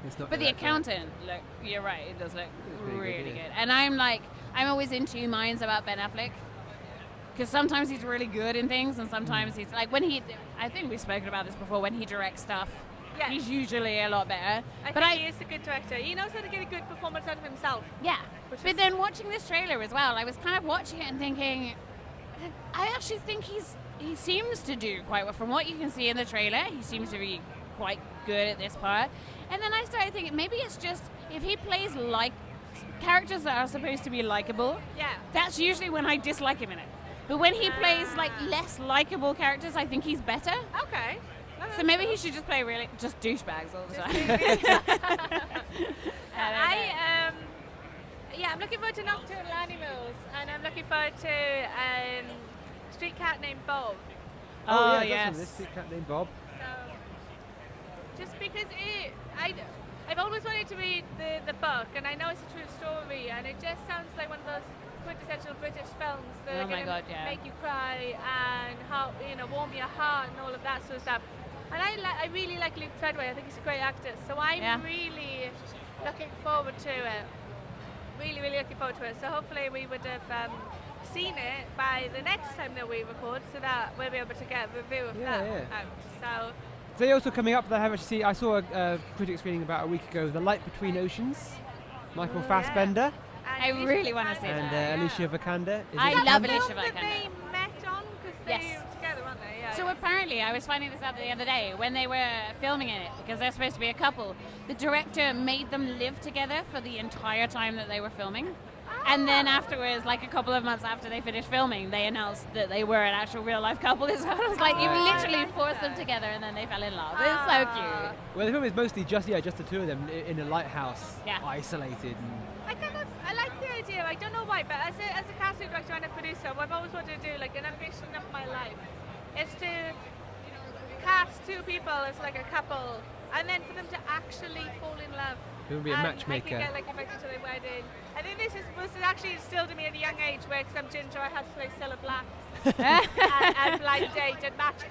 It's not But The that good. Accountant, look, you're right. It does look really really good, yeah. good. And I'm always in two minds about Ben Affleck. Because sometimes he's really good in things, and sometimes he's like I think we've spoken about this before. When he directs stuff, Yes. he's usually a lot better. I But think he is a good director. He knows how to get a good performance out of himself. Yeah. Which But is- then watching this trailer as well, I was kind of watching it and thinking, I actually think he seems to do quite well. From what you can see in the trailer, he seems to be quite good at this part. And then I started thinking, maybe it's just if he plays like characters that are supposed to be likable, Yeah. that's usually when I dislike him in it. But when he plays like less likable characters, I think he's better. Okay. No, So that's maybe cool. he should just play really just douchebags all the Just time. I'm looking forward to Nocturnal Animals, and I'm looking forward to Street Cat Named Bob. Oh, yeah, yes. This street cat named Bob. So, just because I've always wanted to read the book, and I know it's a true story, and it just sounds like one of those quintessential British films that Oh are my going God, to yeah. make you cry and warm your heart and all of that sort of stuff. And I really like Luke Treadway. I think he's a great actor, so I'm Yeah. really looking forward to it. Really, really looking forward to it. So hopefully we would have seen it by the next time that we record, so that we'll be able to get a review of that out. So they're also coming up that I haven't actually seen. I saw a critic screening about a week ago, The Light Between Oceans, Michael Fassbender I really want to see and that. Alicia Vikander. I Is it love Vikander? Alicia that Vikander. they met on because they Yes. were together, aren't they? Yeah. So apparently, I was finding this out the other day, when they were filming it, because they're supposed to be a couple, the director made them live together for the entire time that they were filming. And then afterwards, like a couple of months after they finished filming, they announced that they were an actual real life couple as well. It was like, you literally forced them together and then they fell in love. It's so cute. Well, the film is mostly just the two of them in a lighthouse, Yeah. isolated. And I like the idea. I don't know why, but as a casting director and a producer, what I've always wanted to do, like an ambition of my life, is to cast two people as like a couple, and then for them to actually fall in love. It would be a And matchmaker. I can get like invited to their wedding. I think was actually instilled in me at a young age, where because I'm ginger, I had to play Stella Black and blind date and match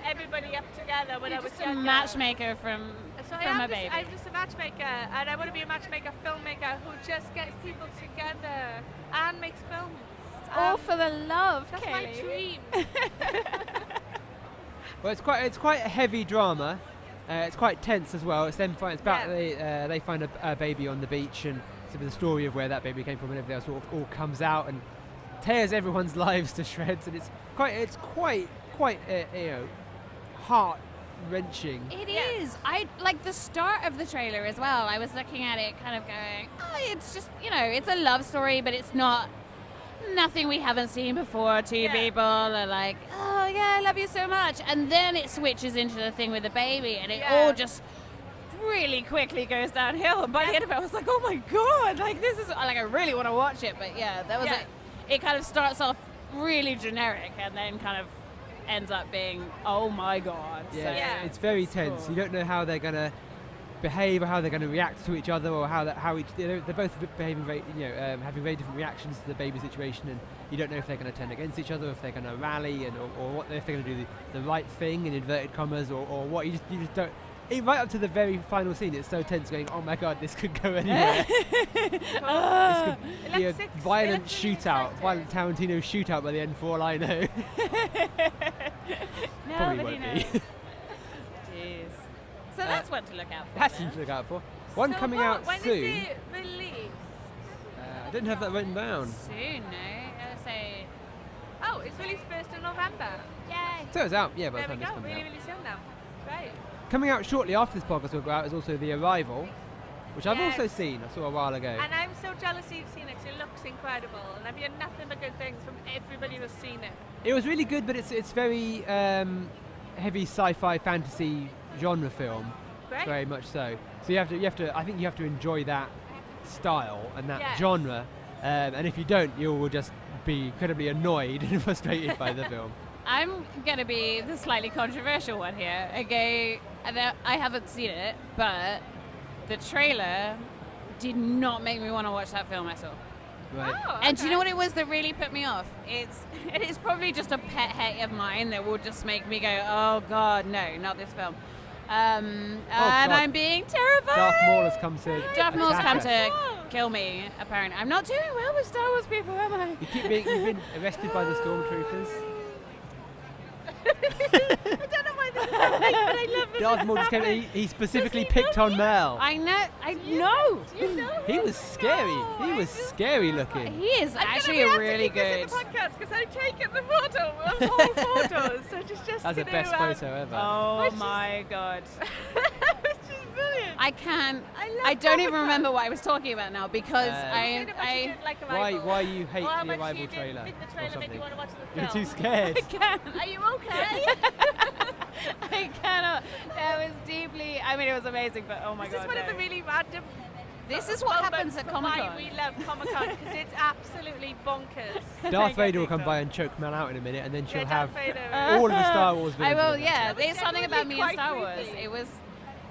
everybody up together when I was Just a younger. matchmaker from a baby. I'm just a matchmaker, and I want to be a matchmaker, filmmaker who just gets people together and makes films. All for the love, That's Kelly. my dream. Well, it's quite a heavy drama. It's quite tense as well. It's about they find a baby on the beach, and sort of the story of where that baby came from and everything else sort of all comes out and tears everyone's lives to shreds. And it's quite heart wrenching. It is. I like the start of the trailer as well. I was looking at it kind of going, it's just, it's a love story, but it's not nothing we haven't seen before. Two people are like, oh yeah, I love you so much. And then it switches into the thing with the baby, and it all just really quickly goes downhill. And by the end of it, I was like, oh my God, like this is, like I really want to watch it. But yeah, that was it kind of starts off really generic and then kind of ends up being, oh my God. Yeah, it's very tense. cool. You don't know how they're gonna behave or how they're going to react to each other, or they're both behaving very, having very different reactions to the baby situation, and you don't know if they're going to turn against each other, or if they're going to rally, or what if they're going to do the right thing in inverted commas, or what. You just don't. Right up to the very final scene, it's so tense, going, oh my God, this could go anywhere. This could be a violent Tarantino shootout by the end, for all I know. Probably won't be. Jeez. So that's one to look out for. That's something to look out for. One coming out when soon. When is it released? I didn't have that written down. Soon, no? I'll say. Oh, it's released 1st of November. Yay. So it's out, yeah, by the There we time this go, comes really, out. really soon now. Great. Coming out shortly after this podcast will go out is also The Arrival, which I've Yes. also seen. I saw a while ago. And I'm so jealous you've seen it, 'cause it looks incredible. And I've heard nothing but good things from everybody who's seen it. It was really good, but it's very heavy sci-fi fantasy genre film, Great. very much so. So you have to. I think you have to enjoy that style and that Yes. genre. And if you don't, you will just be incredibly annoyed and frustrated by the film. I'm going to be the slightly controversial one here. Okay, I haven't seen it, but the trailer did not make me want to watch that film at all. Right. Oh, And do you know what okay. it was that really put me off? It is probably just a pet hate of mine that will just make me go, oh God, no, not this film. And God. I'm being terrified. Darth Maul has come to. Darth Maul's attack come us. to kill me, apparently. I'm not doing well with Star Wars people, am I? You've been arrested by the stormtroopers. I don't know why this is happening, but I love it. Darth Maul just came. He specifically picked on Mel. I know. You know He was scary. He was scary looking. He is actually I'm a gonna really react to this in good. the podcast because I've taken the photo of the whole photos. So just That's the best photo ever. Oh Which is- my God. Which is brilliant. I can't. I love I don't even Comic-Con. remember what I was talking about now because Say how much you didn't like Arrival. Why you hate Or how the much Arrival you didn't trailer think the or trailer made something? you want to watch the You're film. too scared. I can't. Are you okay? I cannot. That was deeply. I mean, it was amazing, but oh my This God. is one of no. the really random. This is what happens moments at for Comic-Con. Why we love Comic-Con because it's absolutely bonkers. Darth I Vader will think come so. by and choke Mel out in a minute, and then she'll Yeah, have Darth Vader. all of the Star Wars I villains. will. in it. Yeah, That was there's something about me and genuinely Star quite Wars. creepy. It was.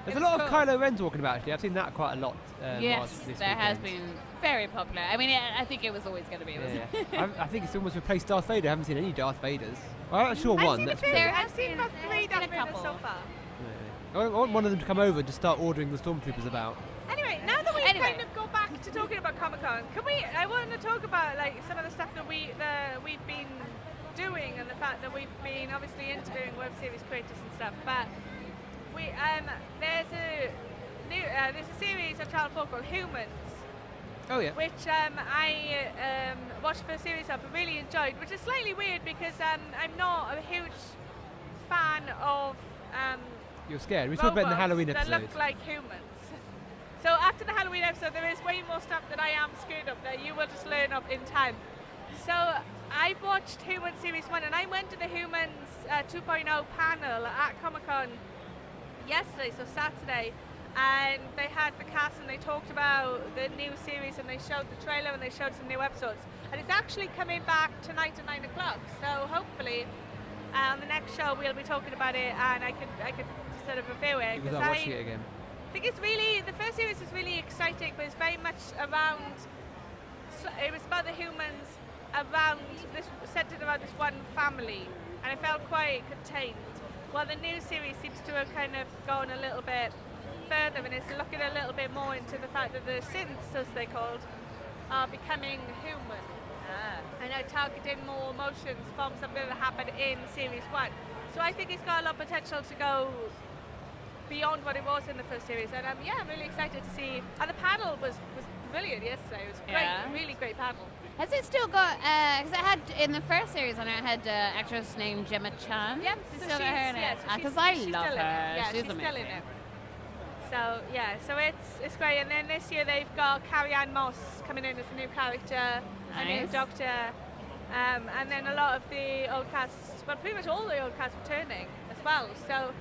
There's it a lot was of cool. Kylo Ren's walking about, actually. I've seen that quite a lot. Yes, this there has weekend. been very popular. I mean, I think it was always going to be. Yeah, wasn't yeah. I think it's almost replaced Darth Vader. I haven't seen any Darth Vaders. Well, I'm sure one. That's There true. I've seen about there's 3 been a Darth Vaders couple. so far. Yeah. I want one of them to come over and just start ordering the stormtroopers about. Anyway, now that we Anyway. kind of go back back to talking about Comic-Con. I want to talk about like some of the stuff that we've been doing, and the fact that we've been obviously interviewing web series creators and stuff. But there's a series of Channel 4 called Humans. Oh yeah. Which I watched the first series of and really enjoyed, which is slightly weird because I'm not a huge fan of You're scared. We talked about in the Halloween episode. That look like humans. So after the Halloween episode, there is way more stuff that I am scared of that you will just learn of in time. So I watched Human Series 1 and I went to the Humans 2.0 panel at Comic-Con yesterday, so Saturday. And they had the cast and they talked about the new series and they showed the trailer and they showed some new episodes. And it's actually coming back tonight at 9 o'clock. So hopefully on the next show we'll be talking about it and I could sort of review it. Because I'm watching it again. I think it's really, the first series is really exciting, but it's very much around, it was about the humans around this, centered around this one family. And it felt quite contained. While the new series seems to have kind of gone a little bit further and it's looking a little bit more into the fact that the synths, as they're called, are becoming human and are targeting more emotions from something that happened in series 1. So I think it's got a lot of potential to go beyond what it was in the first series, and I'm really excited to see. And the panel was brilliant yesterday. It was great, a really great panel. Has it still got, because it had, in the first series on it, had an actress named Gemma Chan. Yep, She's so still got her in it. Because I love her. Yeah, she's still amazing. in it. So so it's great. And then this year they've got Carrie-Anne Moss coming in as a new character, a new Nice. Doctor, and then a lot of the old cast, well, pretty much all the old cast returning as well. So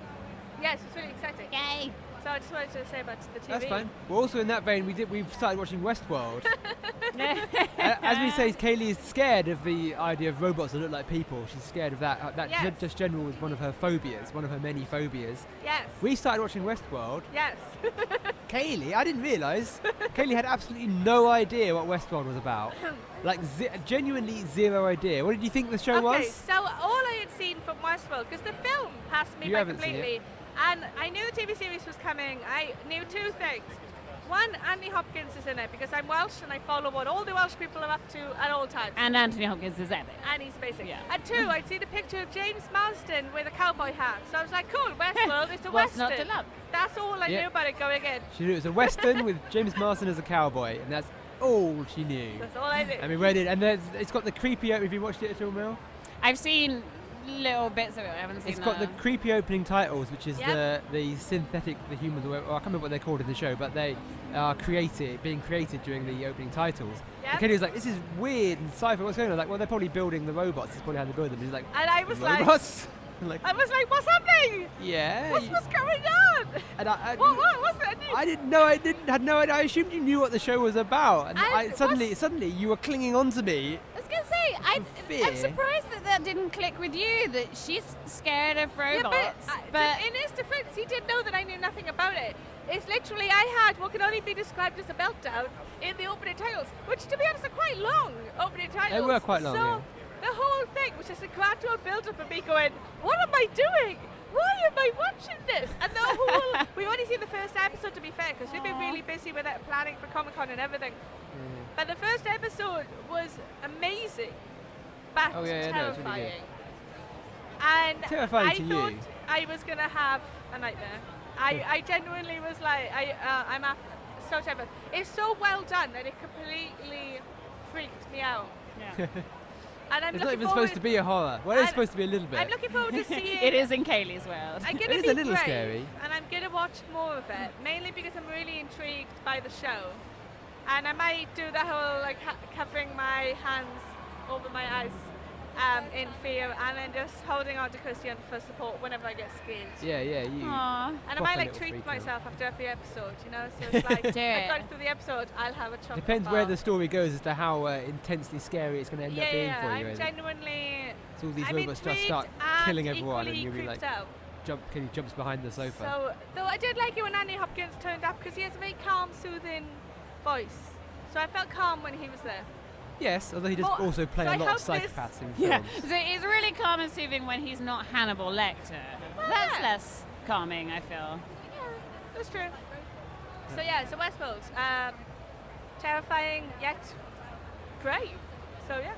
yes, it's really exciting. Yay. So I just wanted to say about the TV. That's fine. Well, also in that vein, we've started watching Westworld. As we say, Kaylee is scared of the idea of robots that look like people. She's scared of that. Yes. Just general is one of her phobias, one of her many phobias. Yes. We started watching Westworld. Yes. Kaylee, I didn't realise, Kaylee had absolutely no idea what Westworld was about. Like, genuinely zero idea. What did you think the show Okay, was? so all I had seen from Westworld, because the film passed me You by haven't seen completely, and I knew the TV series was coming. I knew two things. One, Anthony Hopkins is in it because I'm Welsh and I follow what all the Welsh people are up to at all times. And Anthony Hopkins is epic. And he's amazing. Yeah. And two, I'd seen a picture of James Marsden with a cowboy hat. So I was like, cool, Westworld, it's a What's Western. not to love? That's all I Yeah. knew about it going in. She knew it was a Western with James Marsden as a cowboy, and that's all she knew. That's all I knew. I mean, where did, and it's got the creepy. Have you watched it at all, Mel? I've seen little bits of it. I haven't seen It's got the creepy opening titles, which is Yep. the synthetic, the humans, or I can't remember what they're called in the show, but they are being created during the opening titles. Yep. And Kenny was like, "This is weird and sci-fi. What's going on?" Like, well, they're probably building the robots. It's probably how they build them. He's like, And I was like, robots. I'm like, what's happening? yeah. What's going on? And I What was it? I didn't know. I had no idea. I assumed you knew what the show was about, and And suddenly you were clinging on to me. I was going to say, I'm fear. surprised that didn't click with you, that she's scared of robots. Yeah, but in his defense, he did know that I knew nothing about it. It's literally, I had what can only be described as a meltdown in the opening titles, which to be honest are quite long opening titles. They were quite long, So yeah. the whole thing was just a gradual build-up of me going, what am I doing? Why am I watching this? And the whole, we've only seen the first episode to be fair, because we've been really busy with it, planning for Comic-Con and everything. But the first episode was amazing, but Oh, yeah, no, it's really terrifying. And Terrifying I to thought you. I was going to have a nightmare. I genuinely was like, I'm so terrified. It's so well done that it completely freaked me out. Yeah. And I'm It's not looking even forward, supposed to be a horror. Well, it's I'm- supposed to be a little bit. I'm looking forward to seeing. It is in Kaylee's world. I'm going It to is be a little brave, scary. and I'm going to watch more of it, mainly because I'm really intrigued by the show. And I might do the whole like covering my hands over my eyes in fear, and then just holding on to Christian for support whenever I get scared. Yeah, you. Aww. And I Proper might like little treat freak myself after every episode, you know. So it's like Do I've it. got through the episode, I'll have a chocolate Depends bar. where the story goes as to how intensely scary it's going to end up being for you. I'm and genuinely. so all these I'm robots just intrigued start and killing everyone, and equally you'll be like, creeped out. Kenny jumps behind the sofa. So, though I did like it when Anthony Hopkins turned up because he has a very calm, soothing voice. So I felt calm when he was there. Yes, although he does Well, also play so a I lot of hope this- psychopaths in Yeah, films. so it's really calm and soothing when he's not Hannibal Lecter. That's yeah. less calming, I feel. Yeah, that's true. So yeah, so Westworld. terrifying yet great. So yeah.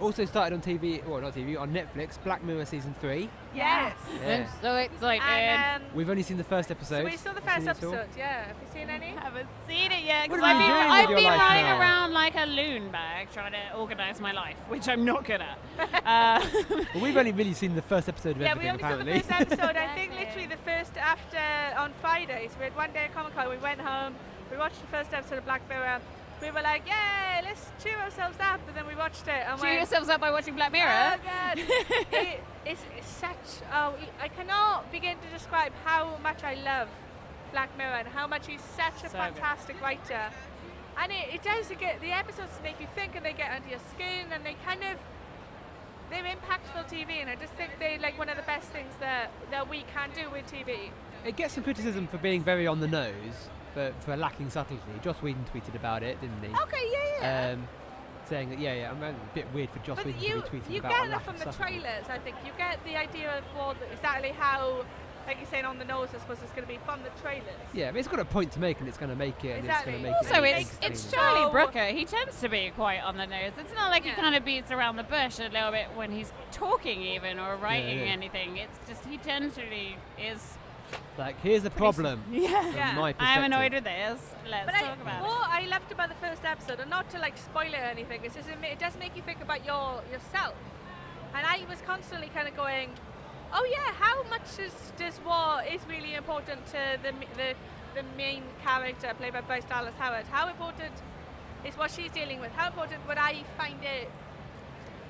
Also started on TV, well not TV, on Netflix, Black Mirror Season 3. Yes. Yeah. I'm so excited. And We've only seen the first so episode. we saw the Have first you seen it all? episode. Yeah. Have you seen any? I haven't seen it yet What because are you doing with I've your been life running now? around like a loon bag trying to organise my life, which I'm not good at. Well, we've only really seen the first episode of Yeah, we everything, only apparently. saw the first episode. I think Exactly. literally the first after on Fridays. We had one day at Comic Con. We went home. We watched the first episode of Black Mirror. We were like, yeah, let's cheer ourselves up. And then we watched it. And Cheer went, yourselves up by watching Black Mirror. oh god, it's such. Oh, I cannot begin to describe how much I love Black Mirror and how much he's such a So good. fantastic writer. And it does get the episodes make you think, and they get under your skin, and they're impactful TV. And I just think they're like one of the best things that we can do with TV. It gets some criticism for being very on the nose, for lacking subtlety. Joss Whedon tweeted about it, didn't he? Okay, yeah. Saying that, I'm a bit weird for Joss But Whedon you to be tweeting get about a enough lack from of the subtlety. trailers, I think. You get the idea of exactly how, like you're saying, on the nose, I suppose it's going to be from the trailers. Yeah, but it's got a point to make, and it's going to make it. Exactly. And it's Also, going to make it's it. it's So- Charlie Brooker. He tends to be quite on the nose. It's not like he Yeah. kind of beats around the bush a little bit when he's talking even or writing yeah. anything. It's just he generally is. Like, here's the problem. Yeah. From Yeah. my I'm perspective. annoyed with this. Let's But talk about it. what I loved about the first episode, and not to like spoil it or anything, is just it does make you think about yourself. And I was constantly kind of going, oh yeah, how much does what is really important to the main character played by Bryce Dallas Howard? How important is what she's dealing with? How important would I find it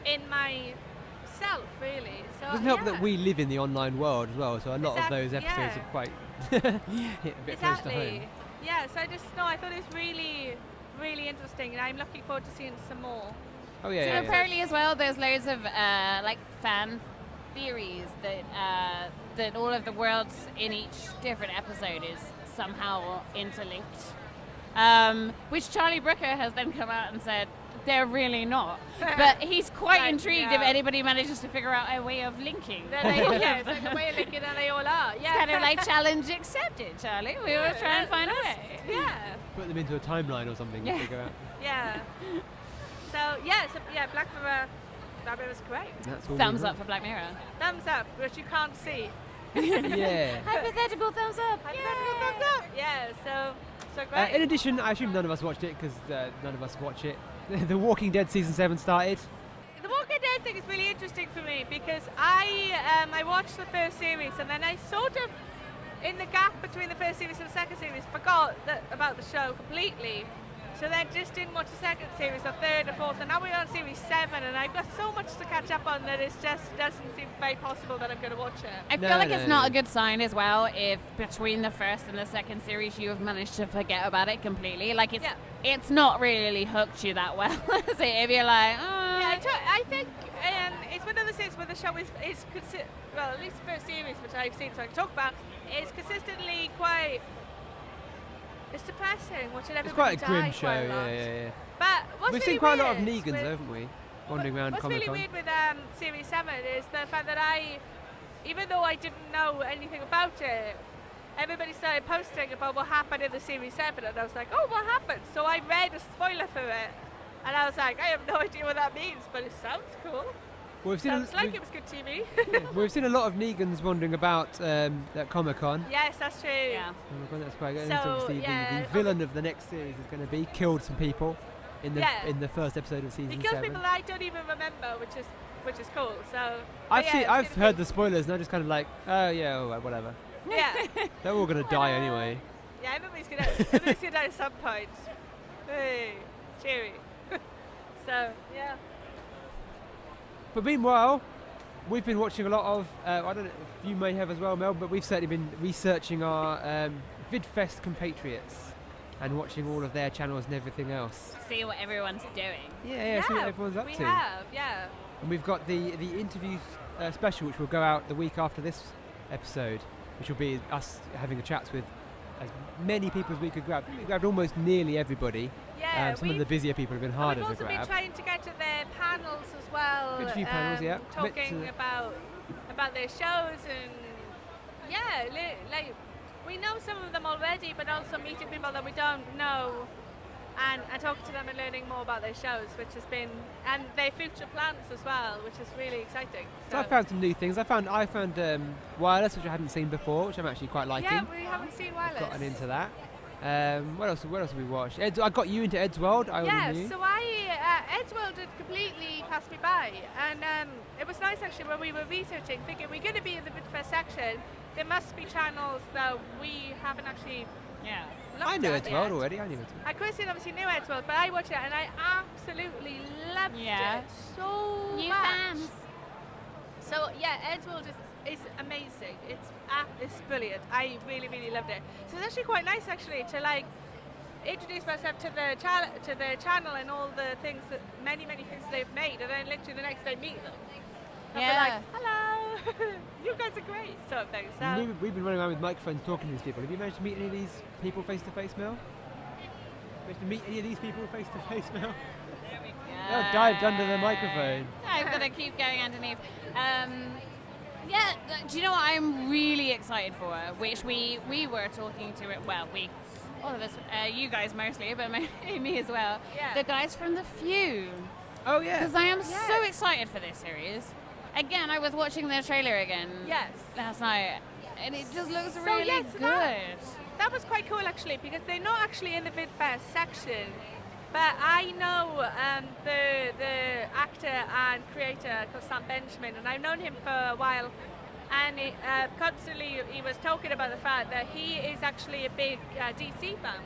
in myself, really? So It doesn't help yeah. that we live in the online world as well, so a lot of those Exactly, episodes yeah. are quite hit a bit close to Exactly. home. Yeah, so I thought it was really, really interesting, and I'm looking forward to seeing some more. Oh yeah, So yeah, yeah. apparently as well, there's loads of like fan theories that all of the worlds in each different episode is somehow interlinked. Which Charlie Brooker has then come out and said they're really not. But he's quite Right, intrigued yeah. if anybody manages to figure out a way of linking. Yeah, it's like the way linking and they all are. It's Yeah, kind of like challenge accepted, Charlie. We will try and find a way. Yeah, Put them into a timeline or something Yeah. and figure out. yeah. So Black Mirror. That was great. That's all. Thumbs we up for Black Mirror. Thumbs up, which you can't see. Yeah. Hypothetical thumbs up. Hypothetical thumbs up. Yeah, so In great. addition, I assume none of us watched it because none of us watch it. The Walking Dead season 7 started. The Walking Dead thing is really interesting for me because I watched the first series and then I sort of, in the gap between the first series and the second series, forgot about the show completely. So then just didn't watch the second series, or third, or fourth, and now we're on series 7, and I've got so much to catch up on that it just doesn't seem very possible that I'm going to watch it. I No, feel like no, it's not no. a good sign as well if between the first and the second series you have managed to forget about it completely. Like it's not really hooked you that well, is it? If you're like, Yeah, I think it's one of the things where the show is well, at least the first series, which I've seen, so I can talk about, is consistently quite. It's depressing watching It's everybody quite a grim die show, quite a lot. yeah. But what's We've really seen quite a lot of weird Negans, with- haven't we? Wandering around What's Comic Con. really weird with Series 7 is the fact that even though I didn't know anything about it, everybody started posting about what happened in the Series 7, and I was like, oh, what happened? So I read a spoiler for it, and I was like, I have no idea what that means, but it sounds cool. Well, we've seen Sounds like it was good TV. we've seen a lot of Negans wandering about at Comic Con. Yes, that's true. yeah. That's quite good. So, And obviously yeah, the villain of the next series is going to be killed some people in the Yeah. in the first episode of season He kills 7. people that I don't even remember, which is cool. So I've heard the spoilers and I'm just kind of like, oh yeah, all right, whatever. Yeah, They're all going to die anyway. yeah. Everybody's gonna die at some point. Hey, cheery. So yeah. But meanwhile, we've been watching a lot of, I don't know if you may have as well, Mel, but we've certainly been researching our VidFest compatriots and watching all of their channels and everything else. See what everyone's doing. Yeah, see what everyone's up we to. have, yeah. And we've got the interview special, which will go out the week after this episode, which will be us having a chat with as many people as we could grab. We grabbed almost nearly everybody. Yeah, Some of the busier people have been harder we've to also grab. been trying to get to their panels as well. Been to a few panels, yeah. Talking Met about their shows and yeah, like we know some of them already, but also meeting people that we don't know. and talking to them and learning more about their shows, which has been, and their future plans as well, which is really exciting. So I found some new things. I found Wireless, which I hadn't seen before, which I'm actually quite liking. Yeah, we haven't seen Wireless. I've gotten into that. What else have we watched? I got you into Ed's World. I already knew. So Ed's World had completely passed me by, and it was nice actually when we were researching, thinking we're going to be in the first section. There must be channels that we haven't actually. Yeah. I knew Ed's World already. I knew it. Christian obviously knew Ed's World, but I watched it and I absolutely loved it so New much. fans. So yeah, Ed's World is amazing. It's brilliant. I really, really loved it. So it's actually quite nice actually to like introduce myself to the channel and all the things that many things they've made, and then literally the next day meet them. And be like, hello, you guys are great, sort of thing. So We've been running around with microphones talking to these people. Have you managed to meet any of these people face to face, Mel? Managed to meet any of these people face to face, Mel? There we go. Oh, dived under the microphone. I'm going to keep going underneath. Yeah, do you know what I'm really excited for? Which we were talking to it. Well, all of us, you guys mostly, but me as well. Yeah. The guys from The Few. Oh yeah. Because I am so excited for this series. Again, I was watching the trailer again last night, and it just looks really good. That was quite cool actually, because they're not actually in the VidFest section, but I know the actor and creator called Sam Benjamin, and I've known him for a while, and constantly he was talking about the fact that he is actually a big DC fan.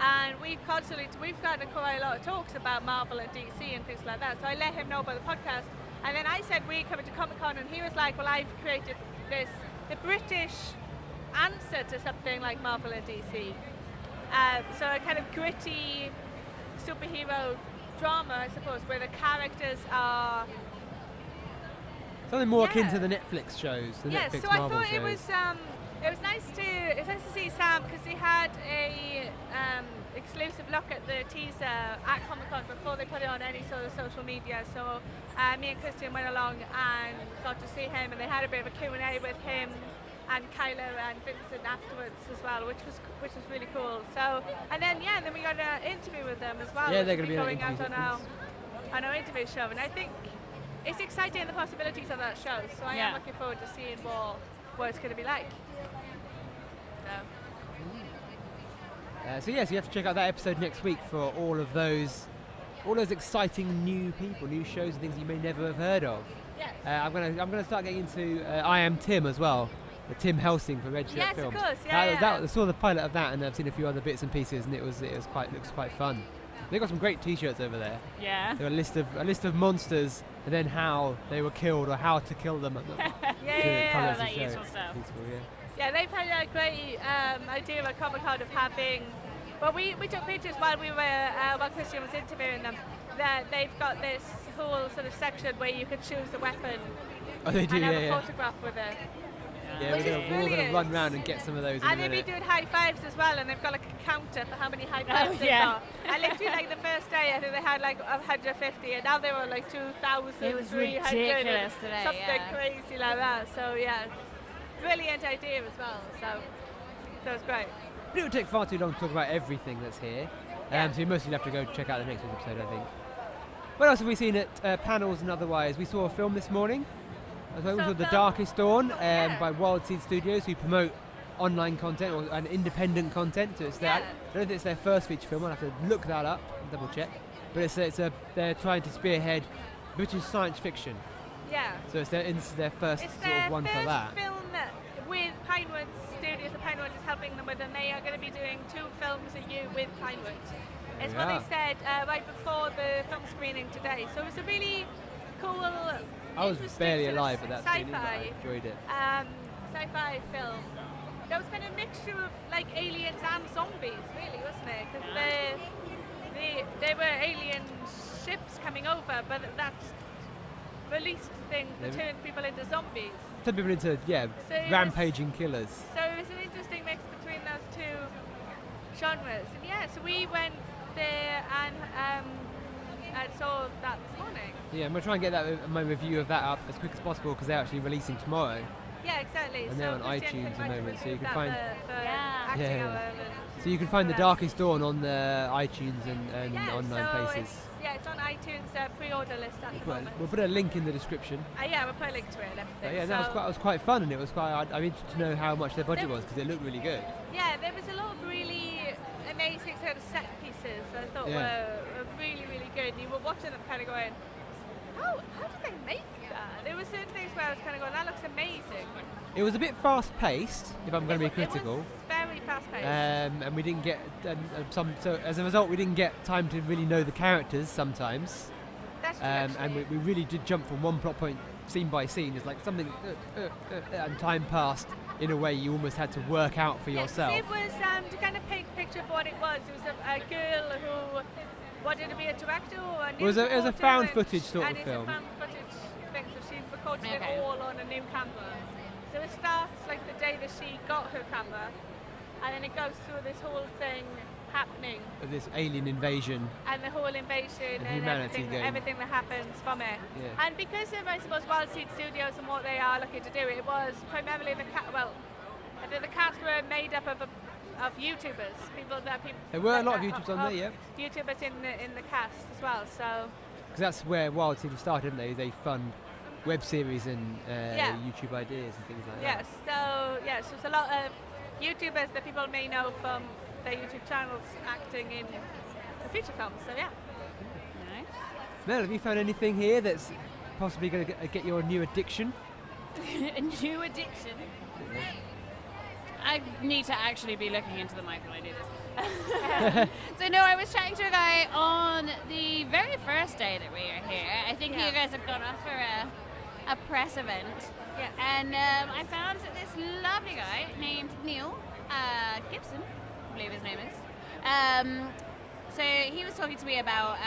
And we've had quite a lot of talks about Marvel and DC and things like that, so I let him know about the podcast. And then I said we're coming to Comic-Con, and he was like, well, I've created the British answer to something like Marvel and DC. So a kind of gritty superhero drama, I suppose, where the characters are... Something more akin to the Netflix shows, the Netflix so Marvel I thought shows. it was nice to see Sam, because he had a exclusive look at the teaser at Comic-Con before they put it on any sort of social media. So me and Christian went along and got to see him, and they had a bit of a Q&A with him and Kylo and Vincent afterwards as well, which was really cool. So and then we got an interview with them as well. Yeah, they're going to be going out on our interview show, and I think it's exciting, the possibilities of that show. So I am looking forward to seeing what it's going to be like. So you have to check out that episode next week for all those exciting new people, new shows and things you may never have heard of. Yes. I'm gonna start getting into I Am Tim as well, the Tim Helsing from Red Shirt Yes, Films. of course. I saw the pilot of that, and I've seen a few other bits and pieces, and it looks quite fun. They've got some great T-shirts over there. Yeah. There a list of monsters, and then how they were killed or how to kill them. That useful stuff. Yeah, they've had a great idea at Comic-Con of having... Well, we took pictures while Christian was interviewing them. That they've got this whole sort of section where you can choose a weapon and have a photograph with it. Yeah, we're going to run around and get some of those. And they'll be doing high fives as well, and they've got like a counter for how many high fives they've got. And literally, like the first day, I think they had like 150, and now they were like 2,300. It was ridiculous today. Something crazy like that. So yeah, brilliant idea as well. So it's great. But it would take far too long to talk about everything that's here. So you mostly have to go check out the next week's episode, I think. What else have we seen at panels and otherwise? We saw a film this morning. We saw The Darkest Dawn by Wild Seed Studios, who promote online content or independent content. So it's I don't think it's their first feature film. I'll have to look that up and double check. But they're trying to spearhead British science fiction. Yeah. So it's their first sort of one for that. It's their first film with Pinewood Studios. The Pinewood is helping them with, and they are going to be doing 2 films a year with Pinewood. It's what they said right before the film screening today. So it was a really cool. I was barely alive at that screening, but I enjoyed it. Sci-fi film. There was kind of a mixture of like aliens and zombies, really, wasn't it? Because they were alien ships coming over, but that's released things that turned people into zombies. Turned people into rampaging killers. So it was an interesting mix between those 2 genres. And so we went there and saw that this morning. Yeah, I'm going to try and get my review of that up as quick as possible, because they're actually releasing tomorrow. Yeah, exactly. And they're on iTunes at the moment, so you can find... acting hour and So you can find The Darkest Dawn on the iTunes and Yeah, online so places. it's on iTunes pre-order list at the moment. We'll put a link in the description. Yeah, we'll put a link to it and everything. But yeah, that was quite fun, and it was quite. I'm interested to know how much their budget was because it looked really good. Yeah, there was a lot of really amazing sort of set pieces that I thought were really, really good. And you were watching them kind of going, how did they make that? There were certain things where I was kind of going, that looks amazing. It was a bit fast-paced, if I'm going to be critical. It was very fast-paced. And we didn't get so as a result, we didn't get time to really know the characters sometimes. That's true, And we really did jump from one plot point scene by scene. It's like something, and time passed in a way you almost had to work out for yourself. It was to kind of paint a picture of what it was. It was a girl who wanted to be a director or a news It was a reporter, found and- footage sort of and film. It's a found footage thing, so she recorded Okay. it all on a new camera. So it starts like the day that she got her camera, and then it goes through this whole thing happening, Of this alien invasion. and the whole invasion And and humanity everything that happens from it. Yeah. And because of, I suppose, Wild Seed Studios and what they are looking to do, it was primarily the cast were made up of YouTubers, There were a lot of YouTubers on there, yeah. YouTubers in the cast as well. So Because that's where Wild Seed started, didn't they? They fund web series and Yeah. YouTube ideas and things like yes, so it's a lot of YouTubers that people may know from their YouTube channels acting in the feature films. So yeah. Nice. that. Mel, have you found anything here that's possibly going to get your new addiction? A new addiction. I need to actually be looking into the mic when I do this. So no, I was chatting to a guy on the very first day that we were here. I think Yeah. you guys have gone off for a press event. Yeah. And I found this lovely guy named Neil Gibson, I believe his name is. So he was talking to me about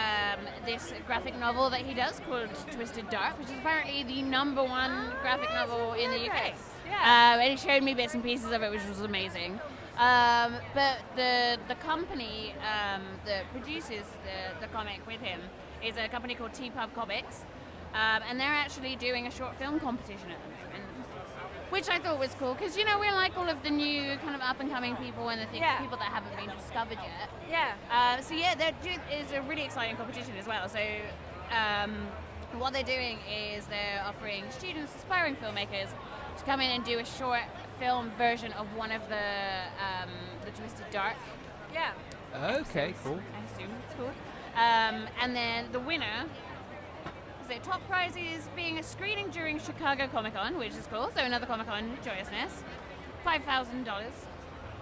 this graphic novel that he does called Twisted Dark, which is apparently the #1 graphic novel in the UK. Yeah. And he showed me bits and pieces of it, which was amazing. But the company that produces the comic with him is a company called T-Pub Comics, and they're actually doing a short film competition at the moment, which I thought was cool because, you know, we like all of the new kind of up-and-coming people and the people that haven't been discovered yet. Yeah. So yeah, that is a really exciting competition as well. So what they're doing is they're offering students, aspiring filmmakers, to come in and do a short film version of one of the Twisted Dark. Yeah. Okay, cool. I assume it's called. And then the winner. So top prize is being a screening during Chicago Comic-Con, which is cool. So another Comic-Con joyousness. $5,000,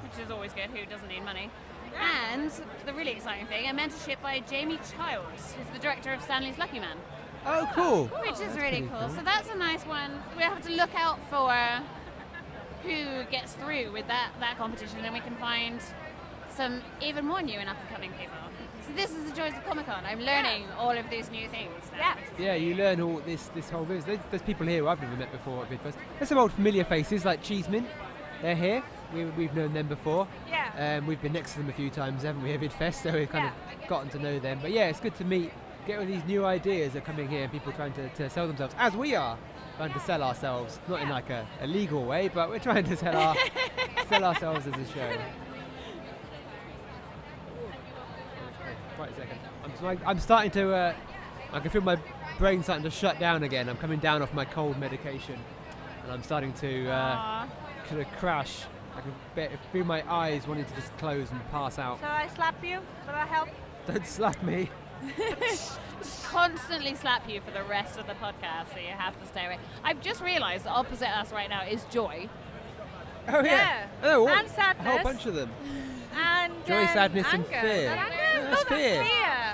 which is always good. Who doesn't need money? And the really exciting thing, a mentorship by Jamie Childs, who's the director of Stanley's Lucky Man. Oh, cool. Which is That's really pretty cool. So that's a nice one. We have to look out for who gets through with that competition, and we can find some even more new and up-and-coming people. So this is the joys of Comic-Con. I'm learning all of these new things now. Yeah. which is Yeah, you learn all this whole business. There's people here who I've never met before at VidFest. There's some old familiar faces like Cheeseman. They're here. We've known them before. Yeah. We've been next to them a few times, haven't we, at VidFest? So we've kind of gotten to know them. But yeah, it's good to get all these new ideas that are coming here and people trying to sell themselves, as we are trying to sell ourselves, not in like a legal way, but we're trying to sell ourselves as a show. Wait a second. I'm starting to. I can feel my brain starting to shut down again. I'm coming down off my cold medication, and I'm starting to Aw. kind of crash. I can feel my eyes wanting to just close and pass out. Shall I slap you? Will that help? Don't slap me. just constantly slap you for the rest of the podcast, so you have to stay away. I've just realised that opposite us right now is Joy. Oh Yeah. Oh, what? And sadness. A whole bunch of them. And Joy, sadness, and anger. fear. Anger? That's fear.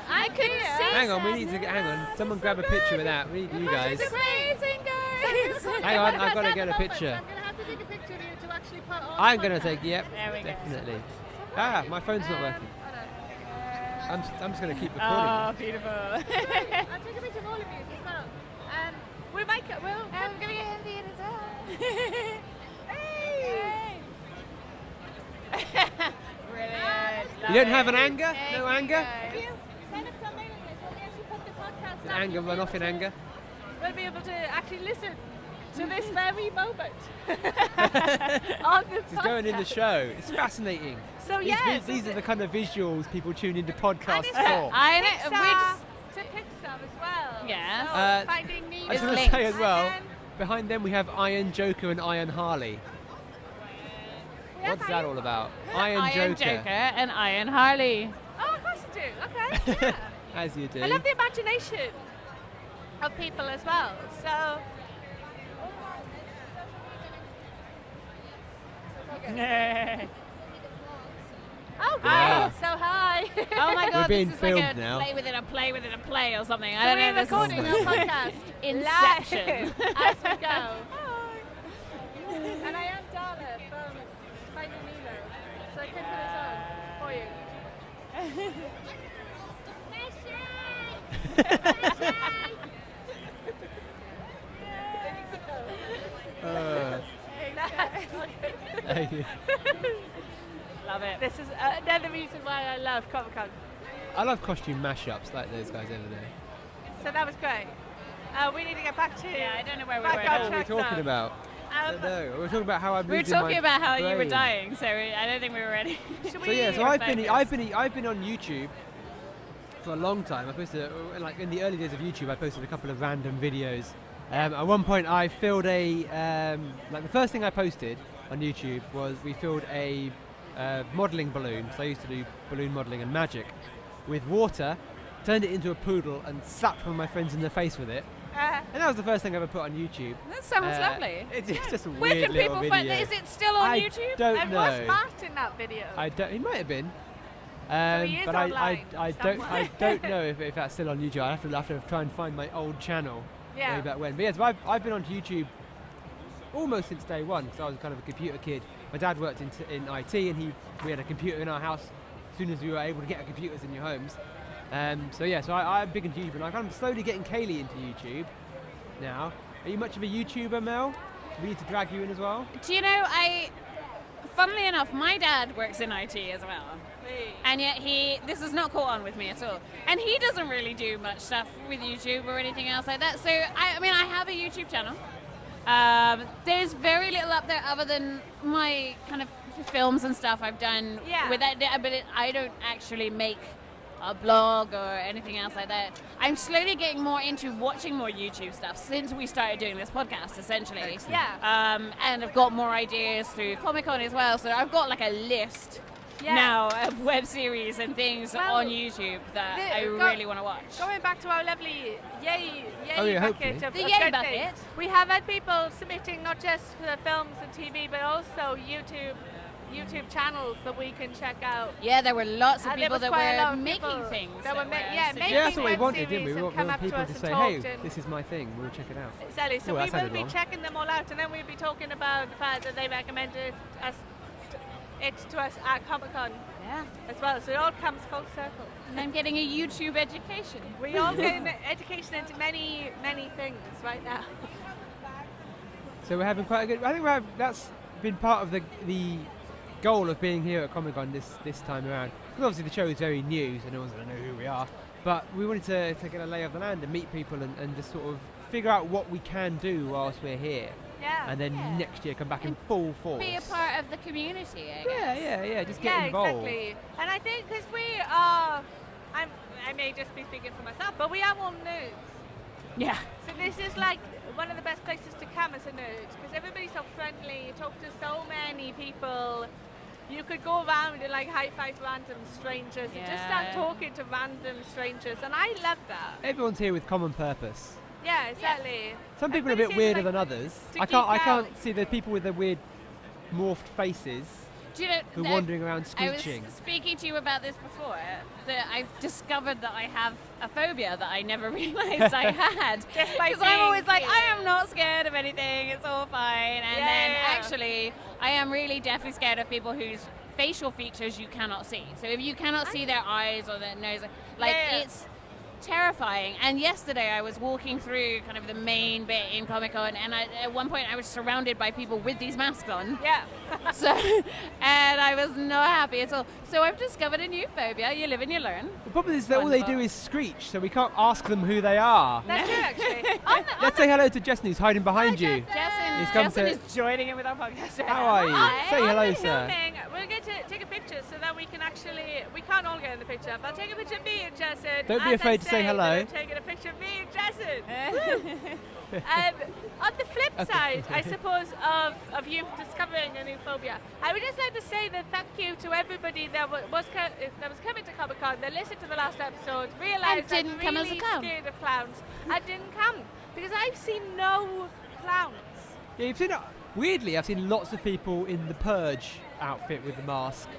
I couldn't see. Hang on, we need to hang on. Someone grab a picture of that. We need you guys. Amazing, guys. Hang on, I've got to get a picture. I'm going to have to take a picture of you to actually put on I'm going to podcast. take. Yep, There we go. definitely. My phone's not working. Hold on. I'm just going to keep recording. Oh, beautiful. I'll take a picture of all of you as well. We might. I'm gonna get Andy in as well. Hey! Brilliant. You don't have an anger? Thank No you, anger? guys. If you sign up to our mailing list, when we actually put the podcast Did up, anger you'll be run off able in to- anger? We'll be able to actually listen to this very moment. On the This is going in the podcast. show. It's fascinating. So These, yes, these are the kind of visuals people tune into podcasts and it's for. I know. Pixar to Pixar as well. Yeah. So Finding Nemo. I just It's want to linked. say as well, And then behind them we have Iron Joker and Iron Harley. we have What's that all about? Iron Joker and Iron Harley. Oh, of course I do. Okay. Yeah. As you do. I love the imagination of people as well. So. Oh, great. Yeah. So hi. Oh my god, being this is like a filmed now. play within a play within a play or something. I So don't know. we're This recording is our podcast Inception. live as we go. And I am Darla from Finding Nemo, so I can put this on for you. Thank you. Love it. This is another reason why I love Comic Con. I love costume mashups like those guys over there. So that was great. We need to get back to. Yeah, I don't know where we back were. on What are we track talking now. about? I don't know. We're talking about how I moved We were in my talking about how you were brain. dying, so I don't think we were ready. Should So yeah, we- so Focus. I've been on YouTube for a long time. I posted like in the early days of YouTube, I posted a couple of random videos. At one point, I filled a like the first thing I posted on YouTube was we filled a modelling balloon. So I used to do balloon modelling and magic with water, turned it into a poodle, and slapped one of my friends in the face with it. And that was the first thing I ever put on YouTube. That sounds lovely. It's just a Where weird can little people video. find it? Is it still on I YouTube? don't And know. was Matt in that video? I don't. He might have been. he is but online I don't somewhere. know if that's still on YouTube. I have to try and find my old channel Yeah. way back when. But yes, I've been on YouTube almost since day one because I was kind of a computer kid. My dad worked in IT and we had a computer in our house as soon as we were able to get computers in your homes. So I'm big into YouTube and I'm slowly getting Kaylee into YouTube now. Are you much of a YouTuber, Mel? We need to drag you in as well. Do you know, funnily enough, my dad works in IT as well. And yet this is not caught on with me at all. And he doesn't really do much stuff with YouTube or anything else like that. So, I mean, I have a YouTube channel. There's very little up there other than my kind of films and stuff I've done with that, but I don't actually make a blog or anything else like that. I'm slowly getting more into watching more YouTube stuff since we started doing this podcast, essentially. Excellent. Yeah. And I've got more ideas through Comic-Con as well, so I've got like a list now of web series and things Well, on YouTube that I really want to watch. Going back to our lovely yay Oh, yeah, bucket hopefully. of The of yay good bucket. things. We have had people submitting not just for films and TV, but also YouTube channels that we can check out. Yeah, there were lots of And there people was that quite a lot were of making people things. that were were yeah, suggested. making Yeah, that's what we web wanted, didn't we? series We and want come up to people us to and say, talk hey, and- this is my thing, we'll check it out. Exactly. So Oh, we that will sounded be wrong. checking them all out, and then we'll be talking about the fact that they recommended it to us at Comic Con Yeah, as well. So it all comes full circle. and I'm getting a YouTube education. We all gain education into many, many things right now. So we're having quite a good. I think that's been part of the goal of being here at Comic Con this time around. Because obviously the show is very new, so no one's going to know who we are. But we wanted to get a lay of the land and meet people and just sort of figure out what we can do whilst we're here. Yeah. And then Yeah. next year come back in full force. Be a part of the community, I guess. Yeah. Just get involved. exactly. And I think because we are, I may just be speaking for myself, but we are all nerds. Yeah. So this is like one of the best places to come as a nerd because everybody's so friendly. You talk to so many people. You could go around and like high five random strangers and just start Yeah. talking to random strangers, and I love that. Everyone's here with common purpose. Yeah, exactly. Some people are a bit Everybody weirder seems than like others. to I geek out. can't see the people with the weird morphed faces Do you know, who are no, wandering around I was screeching. speaking to you about this before, that I've discovered that I have a phobia that I never realised I had. Just by Because I'm being always like, here. I am not scared of anything, it's all fine. And then Yeah. actually, I am really definitely scared of people whose facial features you cannot see. So if you cannot see their eyes or their nose, like Yeah. it's terrifying. And yesterday I was walking through kind of the main bit in Comic-Con, and at one point I was surrounded by people with these masks on. Yeah. So, and I was not happy at all. So I've discovered a new phobia. You live and you learn. The problem is that all they do is screech, so we can't ask them who they are. That's true, actually. Let's say hello to Jessen, who's hiding behind you. He's come Jessen to- is joining in with our podcast right How now. are you? Hi. Say hello, On the sir. filming, we're going to take a picture so that we can actually, we can't all get in the picture, but take a picture of me and Jessen. Don't be as afraid I to say hello. that I'm taking a picture of me and Jessen. On the flip side, I suppose, of you discovering a new phobia, I would just like to say that thank you to everybody that was coming to Comic-Con, that listened to the last episode, realised I'm didn't come as a really clown. scared of clowns, and didn't come, because I've seen no clowns. Yeah, you've seen it. Weirdly, I've seen lots of people in the Purge outfit with the mask.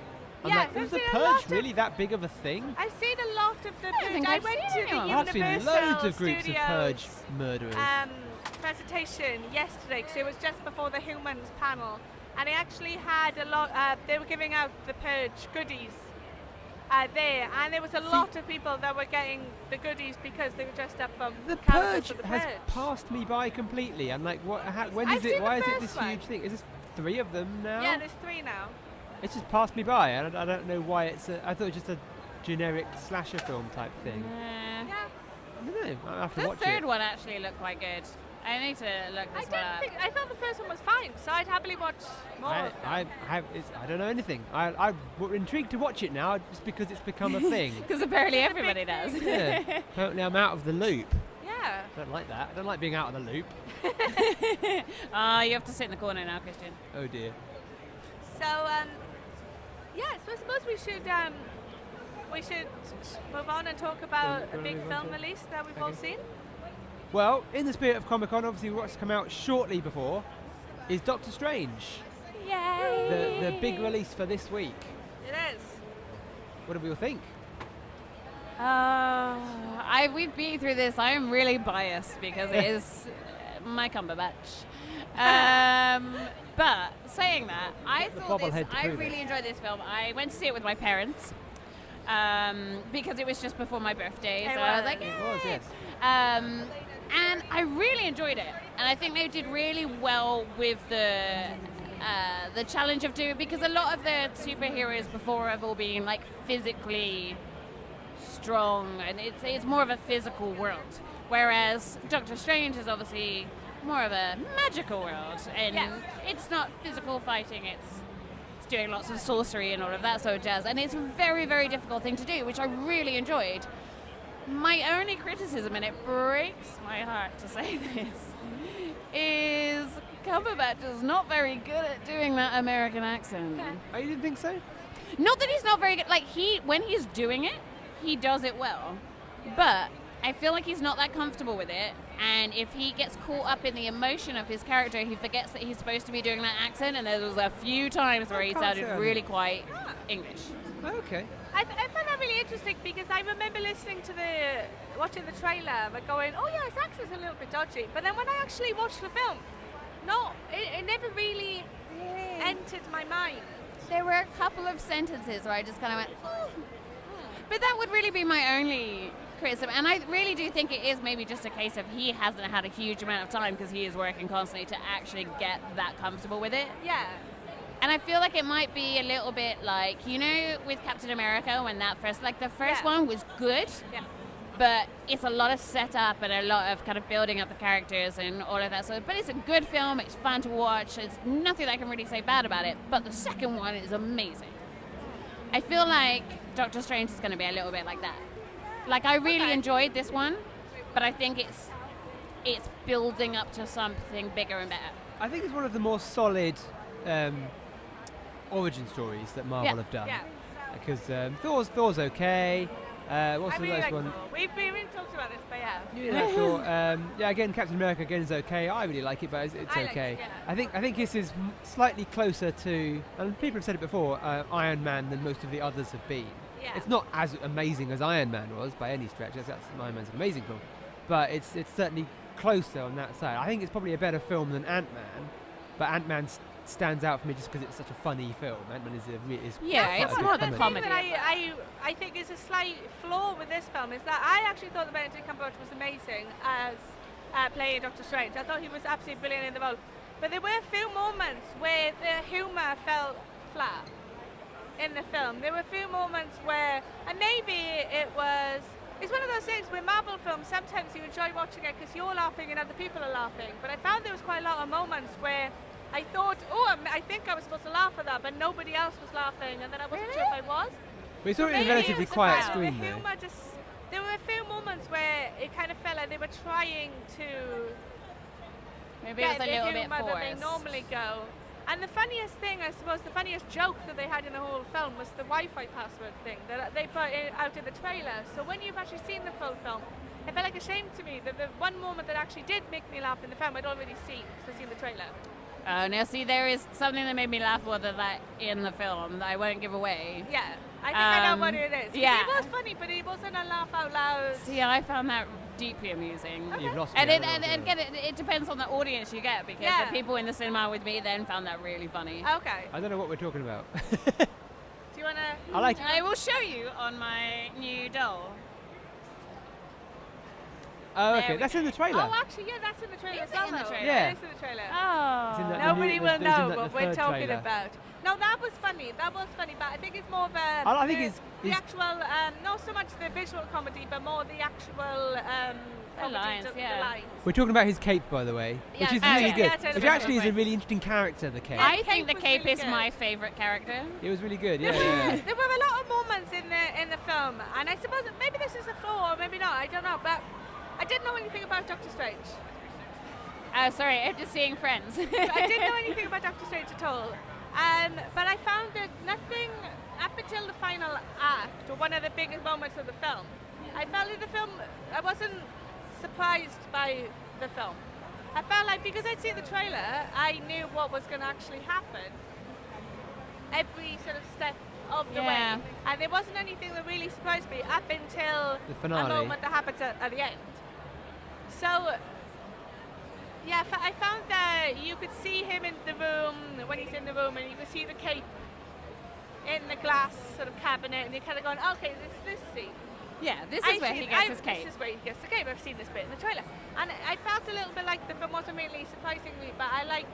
I'm Yes, like, I've was the seen a Purge lot of- really that big of a thing? I've seen a lot of the don't Purge. think I I've went seen to the anyone. I've seen Universal loads of groups Studios, of Purge murderers. presentation yesterday, because it was just before the Humans panel, and it actually had a lot. They were giving out the Purge goodies there, and there was a lot of people that were getting the goodies because they were dressed up from The characters Purge of the has Purge. passed me by completely. I'm like, what? When I've is it? seen the Why is it first this one. huge thing? Is this 3 of them now? Yeah, there's 3 now. It's just passed me by. And I don't know why it's. I thought it was just a generic slasher film type thing. Yeah. Yeah, I don't know. I'll have to The watch third it. one actually looked quite good. I need to look I this one up. I thought the first one was fine, so I'd happily watch more of them. I don't know anything. I'm intrigued to watch it now just because it's become a thing. Because apparently It's a big everybody does. thing. Yeah. Apparently I'm out of the loop. Yeah. I don't like that. I don't like being out of the loop. You have to sit in the corner now, Christian. Oh dear. So, yeah, so I suppose we should move on and talk about a Wanna big move on film to it? release that we've all Okay. seen. Well, in the spirit of Comic-Con, obviously what's come out shortly before is Doctor Strange. Yay! The big release for this week. It is. What do we all think? We've been through this. I am really biased because it is my Cumberbatch. But saying that, I The thought bobblehead to I prove it. really enjoyed this film. I went to see it with my parents because it was just before my birthday. It So I was was. like, It was, yes. and I really enjoyed it, and I think they did really well with the challenge of doing, because a lot of the superheroes before have all been like physically strong, and it's more of a physical world, whereas Doctor Strange is obviously more of a magical world, and Yeah. it's not physical fighting, it's doing lots of sorcery and all of that sort of jazz, and it's a very, very difficult thing to do, which I really enjoyed. My only criticism, and it breaks my heart to say this, is Cumberbatch is not very good at doing that American accent. Oh, you didn't think so? Not that he's not very good. Like, when he's doing it, he does it well. But I feel like he's not that comfortable with it. And if he gets caught up in the emotion of his character, he forgets that he's supposed to be doing that accent. And there was a few times where he can't sounded say I really quite English. Oh, okay. I found that really interesting because I remember watching the trailer, but going, oh yeah, his accent's a little bit dodgy. But then when I actually watched the film, it never really entered my mind. There were a couple of sentences where I just kind of went, oh. But that would really be my only criticism. And I really do think it is maybe just a case of he hasn't had a huge amount of time because he is working constantly to actually get that comfortable with it. Yeah. And I feel like it might be a little bit like, with Captain America, when the first Yeah. one was good, Yeah. but it's a lot of setup and a lot of kind of building up the characters and all of that. But it's a good film, it's fun to watch, there's nothing I can really say bad about it, but the second one is amazing. I feel like Doctor Strange is going to be a little bit like that. Like, I really Okay. enjoyed this one, but I think it's building up to something bigger and better. I think it's one of the more solid origin stories that Marvel Yeah. have done. Yeah. Because Thor's okay. What's I the really last like one? Thor. We've really talked about this, but yeah. You like Thor. Yeah, again, Captain America again is okay. I really like it, but it's I like okay. it, yeah. I think this is slightly closer to, and people have said it before, Iron Man than most of the others have been. Yeah. It's not as amazing as Iron Man was by any stretch. That's Iron Man's an amazing film, but it's certainly closer on that side. I think it's probably a better film than Ant-Man, but Ant-Man's stands out for me just because it's such a funny film. Ant-Man is Yeah, quite a it's good more the comedy. comedy. That I think is a slight flaw with this film is that I actually thought that Benedict Cumberbatch was amazing as playing Doctor Strange. I thought he was absolutely brilliant in the role. But there were a few moments where the humour felt flat in the film. There were a few moments where, and maybe it's one of those things where Marvel films, sometimes you enjoy watching it because you're laughing and other people are laughing. But I found there was quite a lot of moments where I thought, I think I was supposed to laugh at that, but nobody else was laughing, and then I wasn't sure if I was. We saw it in a Maybe relatively it's the quiet fact that screen the though. humour there were a few moments where it kind of felt like they were trying to Maybe it get was a the little bit humour that they forced. normally go. And the funniest thing, I suppose, the funniest joke that they had in the whole film was the Wi-Fi password thing that they put out in the trailer. So when you've actually seen the full film, it felt like a shame to me that the one moment that actually did make me laugh in the film I'd already seen because I'd seen the trailer. Now see, there is something that made me laugh more than that in the film that I won't give away. Yeah, I think I know what it is. 'Cause yeah. It was funny, but it wasn't a laugh out loud. See, I found that deeply amusing. You've lost me. And a it, little and bit. again, it depends on the audience you get because Yeah. the people in the cinema with me then found that really funny. Okay. I don't know what we're talking about. Do you want to... I like. I will show you on my new doll. Oh, There okay. we That's in the trailer. Oh, actually, yeah, that's in the trailer Is as well. it in the though. trailer? Yeah. It is in the trailer. It's in Oh. the Nobody new- will there's in know the what we're third talking trailer. about. No, that was funny. That was funny, but I think it's more of a... I think the, it's- the it's- actual, not so much the visual comedy, but more the actual comedy, lines, the yeah. lines. We're talking about his cape, by the way, which Yes. is Oh, really yeah. good. Yeah, totally Which actually is a different. really interesting character, the cape. I Cape think the was cape really is good. my favourite character. It was really good. Yeah, There were- yeah. There were a lot of moments in the film, and I suppose that maybe this is a flaw, or maybe not, I don't know, but I didn't know anything about Doctor Strange. Oh, sorry, I'm just seeing Friends. I didn't know anything about Doctor Strange at all. But I found that nothing, up until the final act, or one of the biggest moments of the film, I felt that the film, I wasn't surprised by the film. I felt like because I'd seen the trailer, I knew what was going to actually happen every sort of step of the Yeah. way. And there wasn't anything that really surprised me up until The finale. a moment that happens at the end. So, yeah, I found that you could see him in the room, when he's in the room, and you could see the cape in the glass sort of cabinet, and you're kind of going, okay, this scene. Yeah, this is where he gets his cape. This is where he gets the cape. I've seen this bit in the trailer. And I felt a little bit like the film wasn't really surprising me, but I liked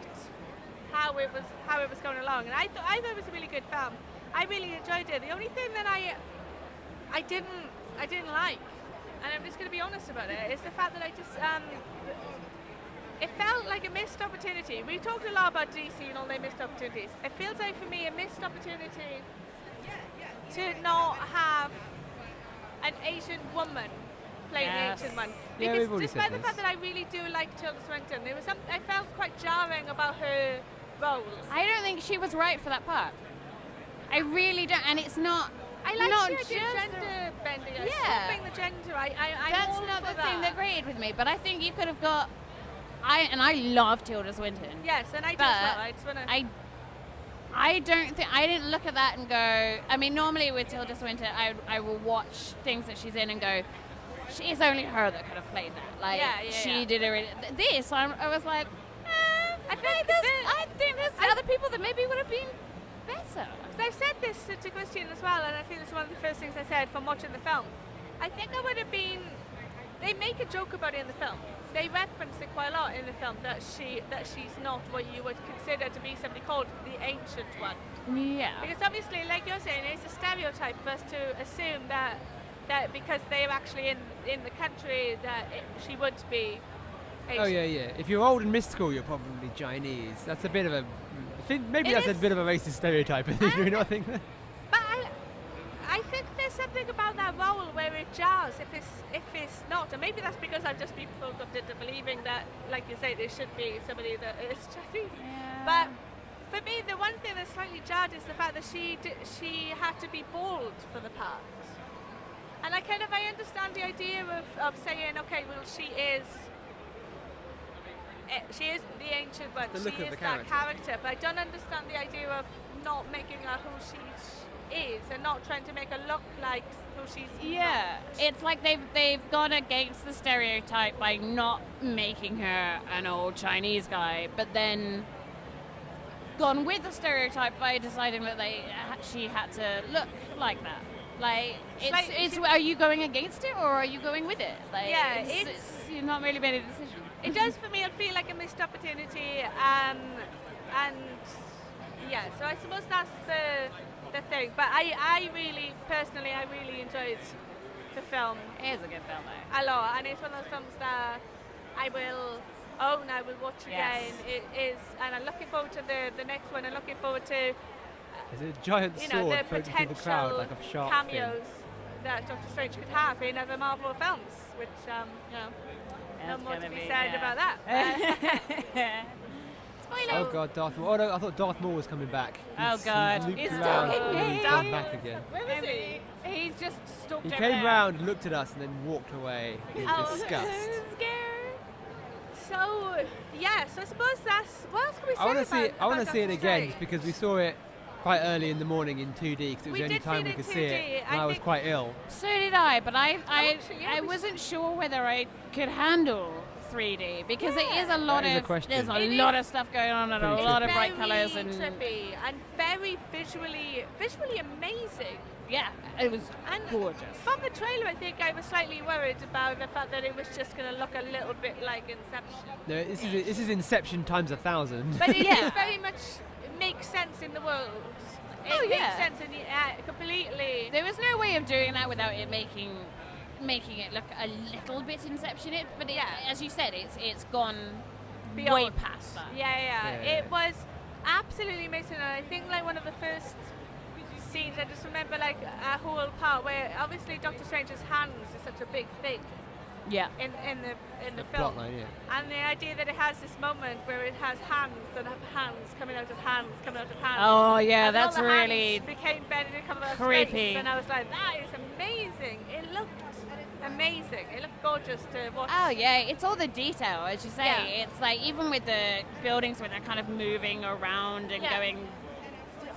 how it was going along. And I thought it was a really good film. I really enjoyed it. The only thing that I didn't like, and I'm just going to be honest about it, is the fact that I just it felt like a missed opportunity. We talked a lot about DC and all their missed opportunities. It feels like for me a missed opportunity to not have an Asian woman playing Yes. the Asian one. Yeah, Because we've already despite said the this. fact that I really do like Tilda Swinton, there was I felt quite jarring about her role. I don't think she was right for that part. I really don't, and it's not. I like not she just did gender bending. Yeah. Swapping the gender. I'm That's all not for the thing that agreed with me, but I think you could have got. I love Tilda Swinton. Yes, and I do But as well. I just want to. I don't think I didn't look at that and go. I mean, normally with Tilda Swinton, I will watch things that she's in and go, she's only her that could have played that. Like she did a really, this. I was like, I think there's other people that maybe would have been better. So I've said this to Christian as well, and I think it's one of the first things I said from watching the film. I think I would have been. They make a joke about it in the film. They reference it quite a lot in the film that she's not what you would consider to be somebody called the ancient one. Yeah. Because obviously, like you're saying, it's a stereotype for us to assume that because they're actually in the country that she would be Asian. Oh yeah. If you're old and mystical, you're probably Chinese. That's a bit of a. Maybe It that's a is- bit of a racist stereotype. Do you not think that? But I think there's something about that role where it jars if it's not, and maybe that's because I've just been programmed into believing that, like you say, there should be somebody that is Chinese. Yeah. But for me, the one thing that slightly jarred is the fact that she had to be bald for the part. And I understand the idea of saying, okay, well, she is the ancient one, The she look of is the that character. character, but I don't understand the idea of not making her who she is and not trying to make her look like who she's Yeah, it's like they've gone against the stereotype by not making her an old Chinese guy, but then gone with the stereotype by deciding that she had to look like that. Like, are you going against it or are you going with it? Like, Yeah, you've not really made a decision. It does for me. I feel like a missed opportunity, and yeah. So I suppose that's the thing. But I really enjoyed the film It is a good film, though. a lot, and it's one of those films that I will own. I will watch again. Yes. It is, and I'm looking forward to the next one. I'm looking forward to There's a giant the sword floating through the crowd potential like a shark cameos that Doctor Strange could have in other Marvel films, which no more to be said about that. Spoiler! Oh god, Darth Maul. Oh no, I thought Darth Maul was coming back. Oh, God. Looped He's around stalking and me. he's gone back again. Where was he? He's just stalked He over came there. round, looked at us, and then walked away in disgust. Scared. So yeah, so I suppose that's what else can we say I want to see it. I want to about see it Doctor again Strange? because we saw it quite early in the morning in 2D because it was We the only did see time it we in could 2D. see it, and I I was think- quite ill. So did I, but I actually, yeah, we wasn't sure whether I could handle 3D because it is a lot That is a of question. there's a It lot is- of stuff going on and a Pretty lot of Very bright colours and trippy and very visually amazing. yeah, it was And gorgeous. from the trailer, I think I was slightly worried about the fact that it was just going to look a little bit like Inception. No, this is Inception times 1,000. But it Yeah. is very much it makes sense in the world. It Oh, makes yeah. sense in completely. There was no way of doing that without it making it look a little bit Inception-it, but Yeah. as you said, it's gone way Beyond. past that. Yeah. Yeah. It was absolutely amazing, and I think like one of the first scenes, I just remember like a whole part where obviously Doctor Strange's hands is such a big thing Yeah. in the The film, plotline, yeah. and the idea that it has this moment where it has hands that have hands coming out of hands coming out of hands. Oh yeah, And all that's the really hands became Benedict Cumberbatch's creepy. face, and I was like, that is amazing. It looked amazing. It looked gorgeous to watch. Oh yeah, it's all the detail, as you say. Yeah. It's like even with the buildings when they're kind of moving around and Yeah. going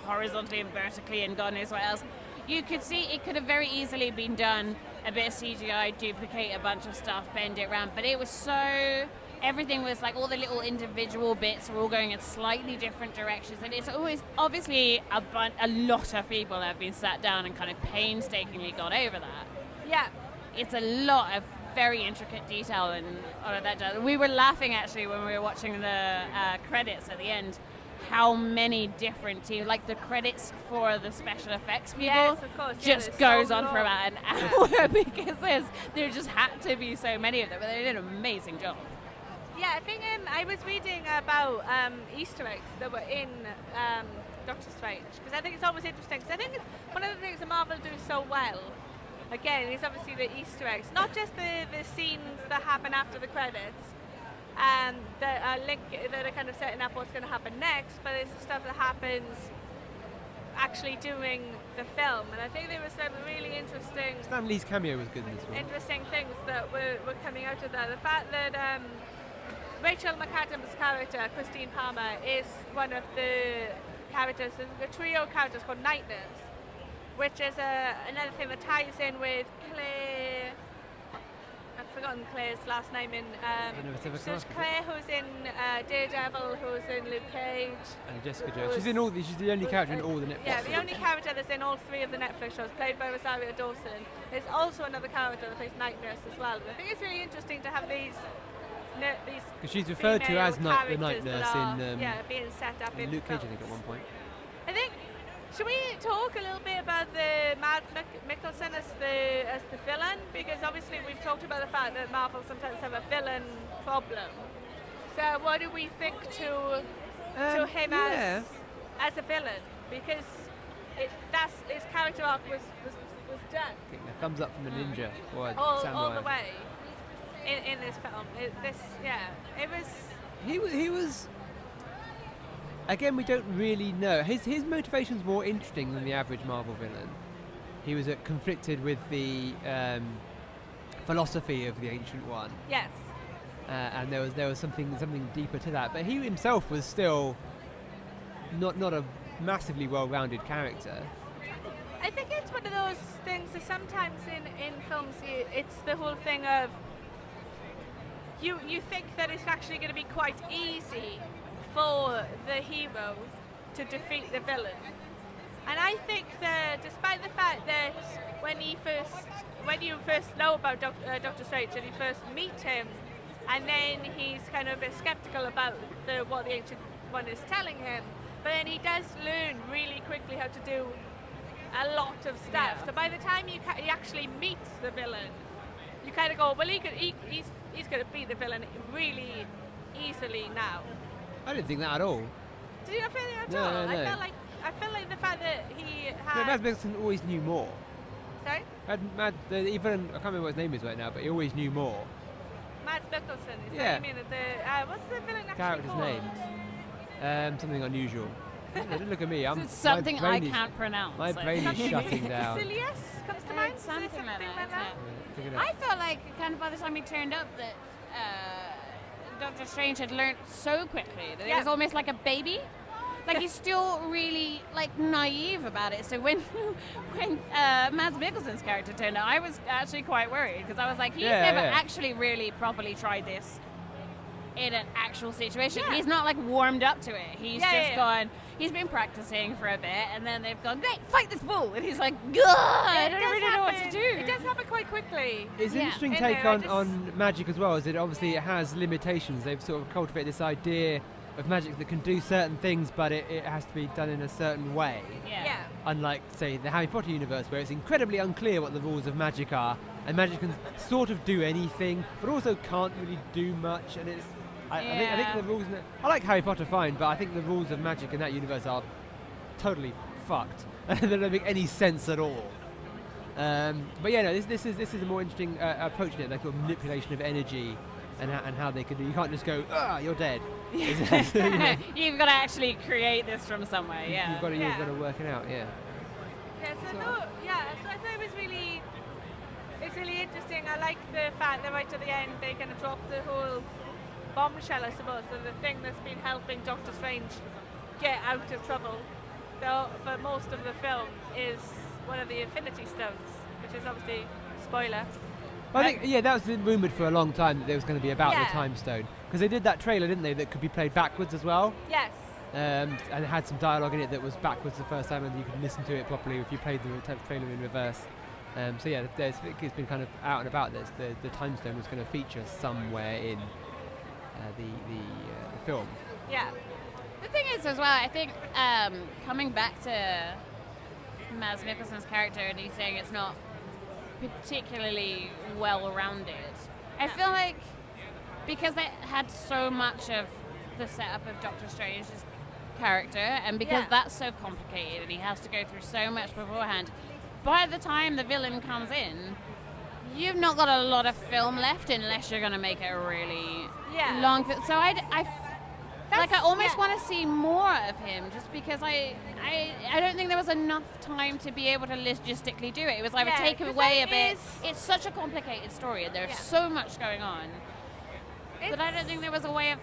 horizontally and vertically and God knows what else. You could see it could have very easily been done, a bit of CGI, duplicate a bunch of stuff, bend it around, but it was so, everything was like all the little individual bits were all going in slightly different directions, and it's always, obviously a lot of people have been sat down and kind of painstakingly gone over that. Yeah. It's a lot of very intricate detail and all of that jazz. We were laughing actually when we were watching the credits at the end, how many different teams, like the credits for the special effects people, Yes, of course. Yeah, just there's goes so on for long. about an hour because there just had to be so many of them, but they did an amazing job. Yeah, I think I was reading about Easter eggs that were in Doctor Strange, because I think it's always interesting, because I think it's one of the things that Marvel do so well, again, is obviously the Easter eggs, not just the scenes that happen after the credits, that are kind of setting up what's going to happen next, but it's the stuff that happens actually doing the film, and I think there was some really interesting Stan Lee's cameo was good in this one. interesting things that were coming out of that. The fact that Rachel McAdams' character, Christine Palmer, is one of the characters, the trio of characters called Night Nurse, which is another thing that ties in with Claire. I've forgotten Claire's last name in. So there's Claire, who's in Daredevil, who's in Luke Cage. And Jessica Jones. She's the only character in all the Netflix Yeah, the shows. only character that's in all three of the Netflix shows, played by Rosario Dawson. There's also another character that plays Night Nurse as well. And I think it's really interesting to have these. Because she's referred to as the Night characters Nurse that are, in being set up in Luke Cage, I films. think, at one point. I think. Should we talk a little bit about the Mads Mikkelsen as the villain? Because obviously we've talked about the fact that Marvel sometimes have a villain problem. So what do we think to him yeah. as a villain? Because that's his character arc was done Getting a thumbs up from a ninja or a all samurai. the way in this film. It was. He was. Again, we don't really know. His motivation's more interesting than the average Marvel villain. He was conflicted with the philosophy of the Ancient One, Yes. and there was something deeper to that. But he himself was still not a massively well-rounded character. I think it's one of those things that sometimes in films it's the whole thing of you think that it's actually going to be quite easy for the hero to defeat the villain. And I think that despite the fact that when you first know about Doctor Strange and you first meet him, and then he's kind of a bit skeptical about what the Ancient One is telling him, but then he does learn really quickly how to do a lot of stuff. Yeah. So by the time he actually meets the villain, you kind of go, well, he's going to beat the villain really easily now. I didn't think that at all. Did you not feel that at No, all? no. I felt like the fact that he Yeah, had. Mads Mikkelsen always knew more. Sorry? Even I can't remember what his name is right now, but he always knew more. Mads Mikkelsen. Is Yeah. that what you mean? What's the villain actually Character's called? name. Something unusual. Don't look at me. It's something my I brain is- can't pronounce. My brain is shutting down. Basilius comes to mind? It's something like that. Look it Yeah. up. I felt like kind of by the time he turned up that Doctor Strange had learnt so quickly that it Yeah. was almost like a baby. Like he's still really like naive about it. So when Mads Mikkelsen's character turned up, I was actually quite worried because I was like, he's never actually really properly tried this in an actual situation. Yeah. He's not like warmed up to it. He's Yeah, just yeah. gone. He's been practicing for a bit, and then they've gone, great, fight this bull, and he's like, God, I don't really know what to do. It does happen quite quickly. It's an Yeah. interesting In take there, I on, just- on magic as well, is that obviously it has limitations. They've sort of cultivated this idea of magic that can do certain things, but it has to be done in a certain way. Yeah. Unlike, say, the Harry Potter universe, where it's incredibly unclear what the rules of magic are, and magic can sort of do anything, but also can't really do much. And it's, I think the rules. I like Harry Potter fine, but I think the rules of magic in that universe are totally fucked. They don't make any sense at all. But yeah, no, this is a more interesting approach to it, like sort of manipulation of energy and how they could do. You can't just go, you're dead. You know, You've got to actually create this from somewhere, yeah. You've got to work it out, yeah. Yeah, so I thought it was it's really interesting. I like the fact that right at the end they kind of dropped the whole bombshell, I suppose, so the thing that's been helping Doctor Strange get out of trouble for most of the film is one of the Infinity Stones, which is obviously spoiler. I think, that was been rumoured for a long time that there was going to be about the Yeah. Time Stone. Because they did that trailer, didn't they, that could be played backwards as well? Yes. And it had some dialogue in it that was backwards the first time, and you could listen to it properly if you played the trailer in reverse. So yeah, it's been kind of out and about. The Time Stone was going to feature somewhere in the film. Yeah. The thing is, as well, I think coming back to Mads Mikkelsen's character and he's saying it's not particularly well-rounded, I feel like because they had so much of the setup of Doctor Strange's character, and because that's so complicated and he has to go through so much beforehand, by the time the villain comes in, you've not got a lot of film left unless you're going to make it a really long film. So I almost want to see more of him, just because I don't think there was enough time to be able to logistically do it. It was either take him away a bit. It's such a complicated story, and there's so much going on. But I don't think there was a way of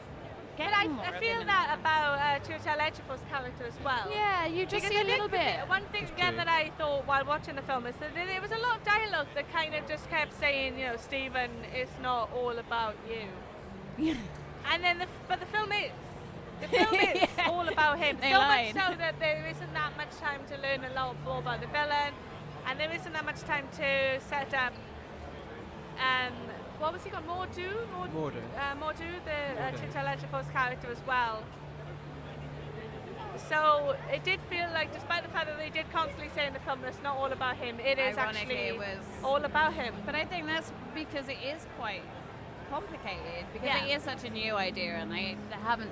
getting more I of feel him. that about Chiwetel Ejiofor's character as well. Yeah, you just Because see a I think little bit. One thing again that I thought while watching the film is that there was a lot of dialogue that kind of just kept saying, Stephen, it's not all about you. And then the film is. The film is all about him. They so lied. much so that there isn't that much time to learn a lot more about the villain, and there isn't that much time to set up. What was he called? Mordu, the Chiwetel Ejiofor's character as well. So it did feel like, despite the fact that they did constantly say in the film that it's not all about him, it is Ironically, actually it was. all about him. But I think that's because it is quite complicated, because Yeah. it is such a new idea and they haven't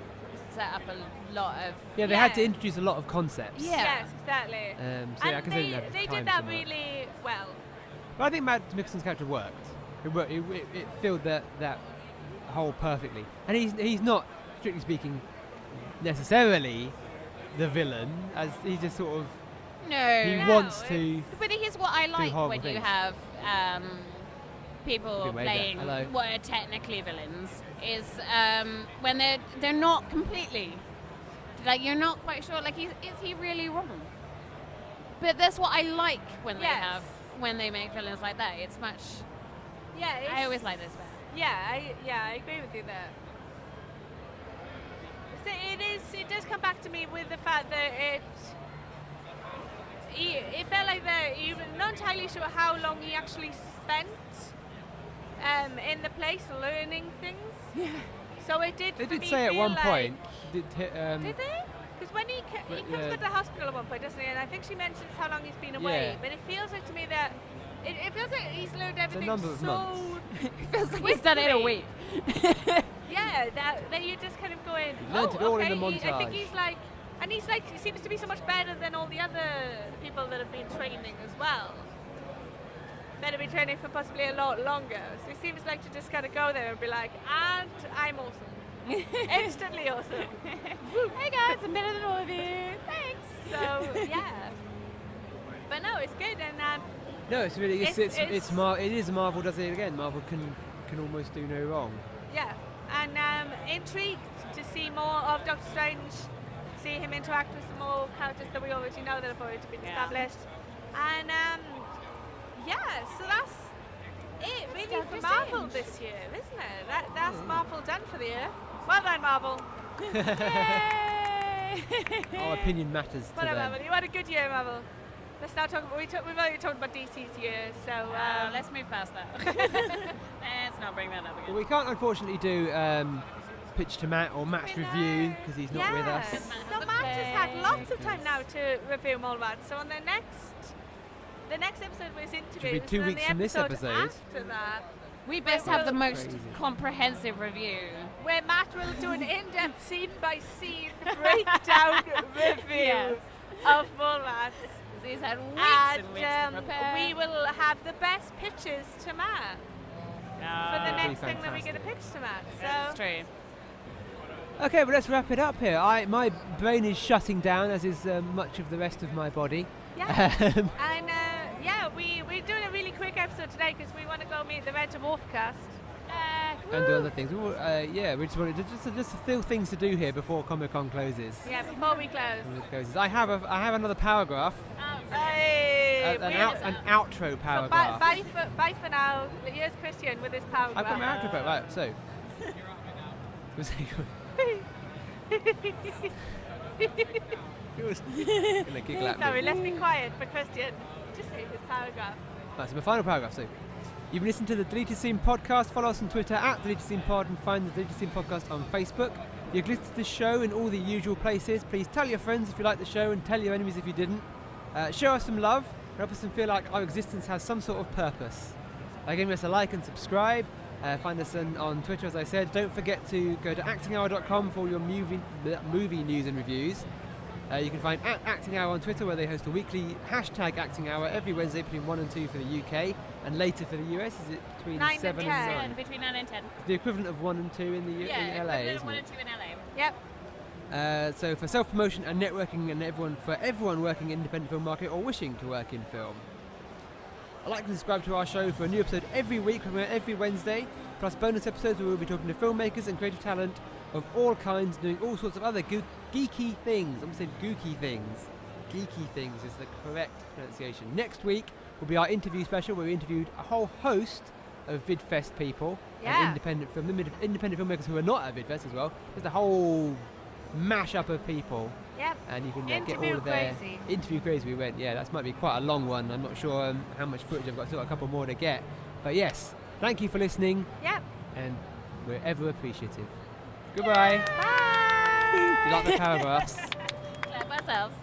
set up a lot of... Yeah, they had to introduce a lot of concepts. Yeah. Yes, exactly. So yeah, I And can see they had they time did that somewhat. really well. But I think Mads Mikkelsen's character worked. It filled that hole perfectly. And he's not, strictly speaking, necessarily the villain, as he's just sort of he No. wants to. But here's what I like horrible when you things. have people Good wave there. playing Hello. what are technically villains is when they're not completely, like, you're not quite sure, like, is he really wrong? But that's what I like when when they make villains like that. It's much. I always like this better. Yeah, I agree with you there. So it does come back to me with the fact that it felt like you're not entirely sure how long he actually spent in the place learning things. Yeah. So it did. They for did me say at feel one like- point. Did they? Because when he comes to the hospital at one point, doesn't he? And I think she mentions how long he's been away. Yeah. But it feels like to me that it feels like he's learned everything number of so. months. It feels like he's done it in a week. Yeah, that you're just kind of going. He learnt it all in okay. the I think montage. he's like, and he's like, he seems to be so much better than all the other people that have been training as well. That have been training for possibly a lot longer. So he seems like to just kind of go there and be like, and I'm awesome. Instantly awesome. Hey guys, I'm better than all of you. Thanks. So yeah. But no, it's good, and No, it's really it is Marvel does it again. Marvel can almost do no wrong. yeah, and intrigued to see more of Doctor Strange, see him interact with some more characters that we already know that have already been established, and yeah, so that's it really for Marvel this year, isn't it? That's Marvel done for the year. Well done, Marvel. Yay! Our opinion matters to Whatever, them. Marvel. You had a good year, Marvel. Let's now talk. We've already talked about DC's year, so Let's move past that. Let's not bring that up Well, again. we can't unfortunately do pitch to Matt or Matt's We know. review because he's not with us. Yes. So Matt has had lots of time now to review Mallrats. So on the next episode was interviews. 2 and then weeks the from this episode episode. after that, We best have the most Crazy. comprehensive review. where Matt will do an in-depth scene-by-scene breakdown review Yes. of Mallrats. He's had weeks And and weeks to prepare. we will have the best pitches to Matt for the That'd be next thing that we get a fantastic. pitch to Matt. That's So true. Okay, well let's wrap it up here. My brain is shutting down, as is much of the rest of my body. yeah. And yeah, we're doing a really quick episode today because we want to go meet the Red Dwarf cast. And do other things. We just wanted just still things to do here before Comic Con closes. Yeah, before we close. When it closes. I have another paragraph, Hey, an outro so paragraph. bye for now. Here's Christian with his paragraph. I've got my outro paragraph. Right, so. He was gonna giggle at me. Sorry, let's be quiet for Christian. Just say his paragraph. Right, so my final paragraph. So, you've listened to the Deleted Scene podcast. Follow us on Twitter at Deleted Scene Pod and find the Deleted Scene podcast on Facebook. You've listened to the show in all the usual places. Please tell your friends if you like the show and tell your enemies if you didn't. Show us some love. Help us feel like our existence has some sort of purpose. Give us a like and subscribe. Find us on Twitter, as I said. Don't forget to go to actinghour.com for all your movie news and reviews. You can find Acting Hour on Twitter, where they host a weekly hashtag Acting Hour every Wednesday between 1 and 2 for the UK, and later for the US. Is it between 9 and 7 10. and 9? Between 9 and 10. It's the equivalent of 1 and 2 in the in LA, isn't 1 it? and 2 in LA. Yep. So for self-promotion and networking, and everyone working in the independent film market or wishing to work in film, I'd like to subscribe to our show for a new episode every week, every Wednesday, plus bonus episodes where we'll be talking to filmmakers and creative talent of all kinds, doing all sorts of other geeky things. I'm saying gooky things. Geeky things is the correct pronunciation. Next week will be our interview special, where we interviewed a whole host of VidFest people and independent filmmakers who are not at VidFest as well. Just a whole mash-up of people. Yep. And you can get Interview all of their crazy. interview crazy. We went, yeah, that might be quite a long one. I'm not sure how much footage I've got. Still got a couple more to get, but yes, thank you for listening, Yep. and we're ever appreciative. Goodbye. Bye. Do you like the paragraphs? Clap ourselves.